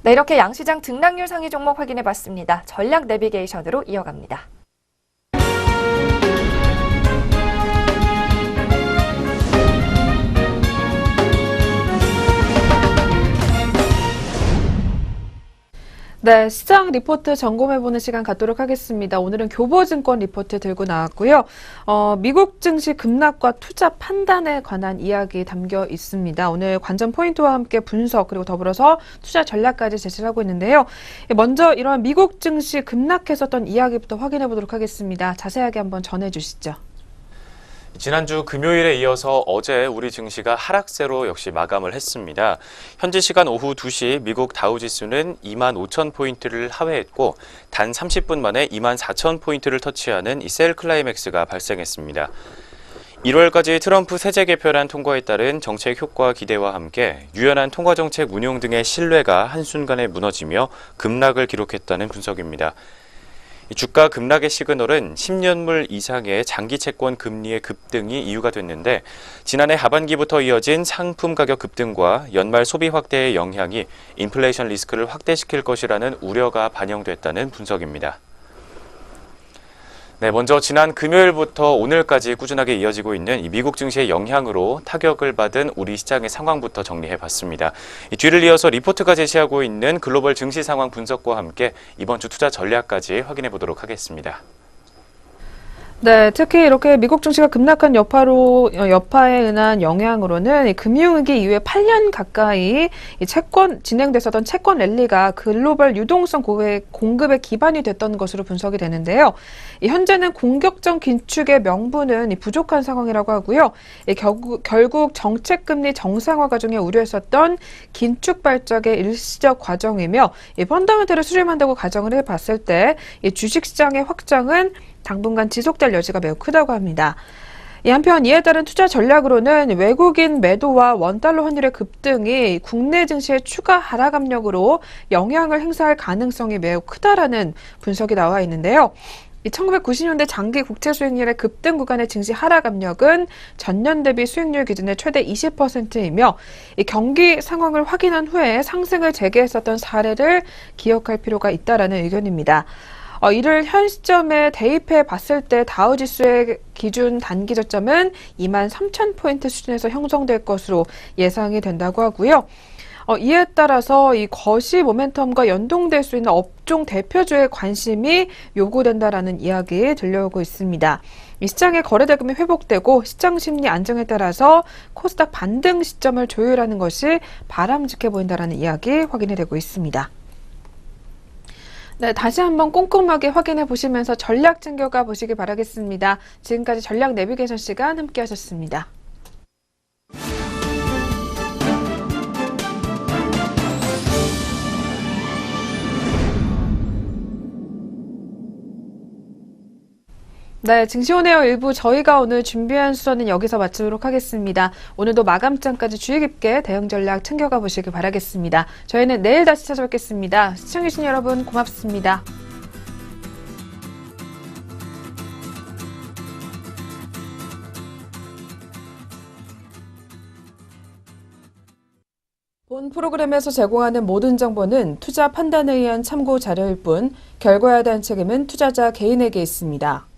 네, 이렇게 양시장 등락률 상위 종목 확인해 봤습니다. 전략 내비게이션으로 이어갑니다. 네, 시장 리포트 점검해보는 시간 갖도록 하겠습니다. 오늘은 교보증권 리포트 들고 나왔고요. 미국 증시 급락과 투자 판단에 관한 이야기 담겨 있습니다. 오늘 관전 포인트와 함께 분석 그리고 더불어서 투자 전략까지 제시를 하고 있는데요. 먼저 이러한 미국 증시 급락했었던 이야기부터 확인해 보도록 하겠습니다. 자세하게 한번 전해주시죠. 지난주 금요일에 이어서 어제 우리 증시가 하락세로 역시 마감을 했습니다. 현지 시간 오후 2시 미국 다우지수는 25,000포인트를 하회했고 단 30분 만에 24,000포인트를 터치하는 이 셀 클라이맥스가 발생했습니다. 1월까지 트럼프 세제 개편안 통과에 따른 정책 효과 기대와 함께 유연한 통화정책 운용 등의 신뢰가 한순간에 무너지며 급락을 기록했다는 분석입니다. 주가 급락의 시그널은 10년물 이상의 장기 채권 금리의 급등이 이유가 됐는데 지난해 하반기부터 이어진 상품 가격 급등과 연말 소비 확대의 영향이 인플레이션 리스크를 확대시킬 것이라는 우려가 반영됐다는 분석입니다. 네, 먼저 지난 금요일부터 오늘까지 꾸준하게 이어지고 있는 이 미국 증시의 영향으로 타격을 받은 우리 시장의 상황부터 정리해봤습니다. 이 뒤를 이어서 리포트가 제시하고 있는 글로벌 증시 상황 분석과 함께 이번 주 투자 전략까지 확인해 보도록 하겠습니다. 네, 특히 이렇게 미국 증시가 급락한 여파에 의한 영향으로는 이 금융위기 이후에 8년 가까이 이 진행됐었던 채권 랠리가 글로벌 유동성 공급의 기반이 됐던 것으로 분석이 되는데요. 현재는 공격적 긴축의 명분은 부족한 상황이라고 하고요. 결국 정책금리 정상화 과정에 우려했었던 긴축 발작의 일시적 과정이며 펀더멘털을 수렴한다고 가정을 해봤을 때 주식시장의 확장은 당분간 지속될 여지가 매우 크다고 합니다. 한편 이에 따른 투자 전략으로는 외국인 매도와 원달러 환율의 급등이 국내 증시의 추가 하락 압력으로 영향을 행사할 가능성이 매우 크다라는 분석이 나와 있는데요. 1990년대 장기 국채 수익률의 급등 구간의 증시 하락 압력은 전년 대비 수익률 기준의 최대 20%이며 경기 상황을 확인한 후에 상승을 재개했었던 사례를 기억할 필요가 있다라는 의견입니다. 이를 현 시점에 대입해 봤을 때 다우지수의 기준 단기 저점은 23,000포인트 수준에서 형성될 것으로 예상이 된다고 하고요. 이에 따라서 이 거시 모멘텀과 연동될 수 있는 업종 대표주의 관심이 요구된다라는 이야기 들려오고 있습니다. 이 시장의 거래 대금이 회복되고 시장 심리 안정에 따라서 코스닥 반등 시점을 조율하는 것이 바람직해 보인다라는 이야기 확인이 되고 있습니다. 네, 다시 한번 꼼꼼하게 확인해 보시면서 전략 챙겨가 보시기 바라겠습니다. 지금까지 전략 내비게이션 시간 함께 하셨습니다. 네, 증시오네어 일부 저희가 오늘 준비한 수단은 여기서 마치도록 하겠습니다. 오늘도 마감장까지 주의 깊게 대응 전략 챙겨가 보시길 바라겠습니다. 저희는 내일 다시 찾아뵙겠습니다. 시청해주신 여러분 고맙습니다. 본 프로그램에서 제공하는 모든 정보는 투자 판단에 의한 참고 자료일 뿐 결과에 대한 책임은 투자자 개인에게 있습니다.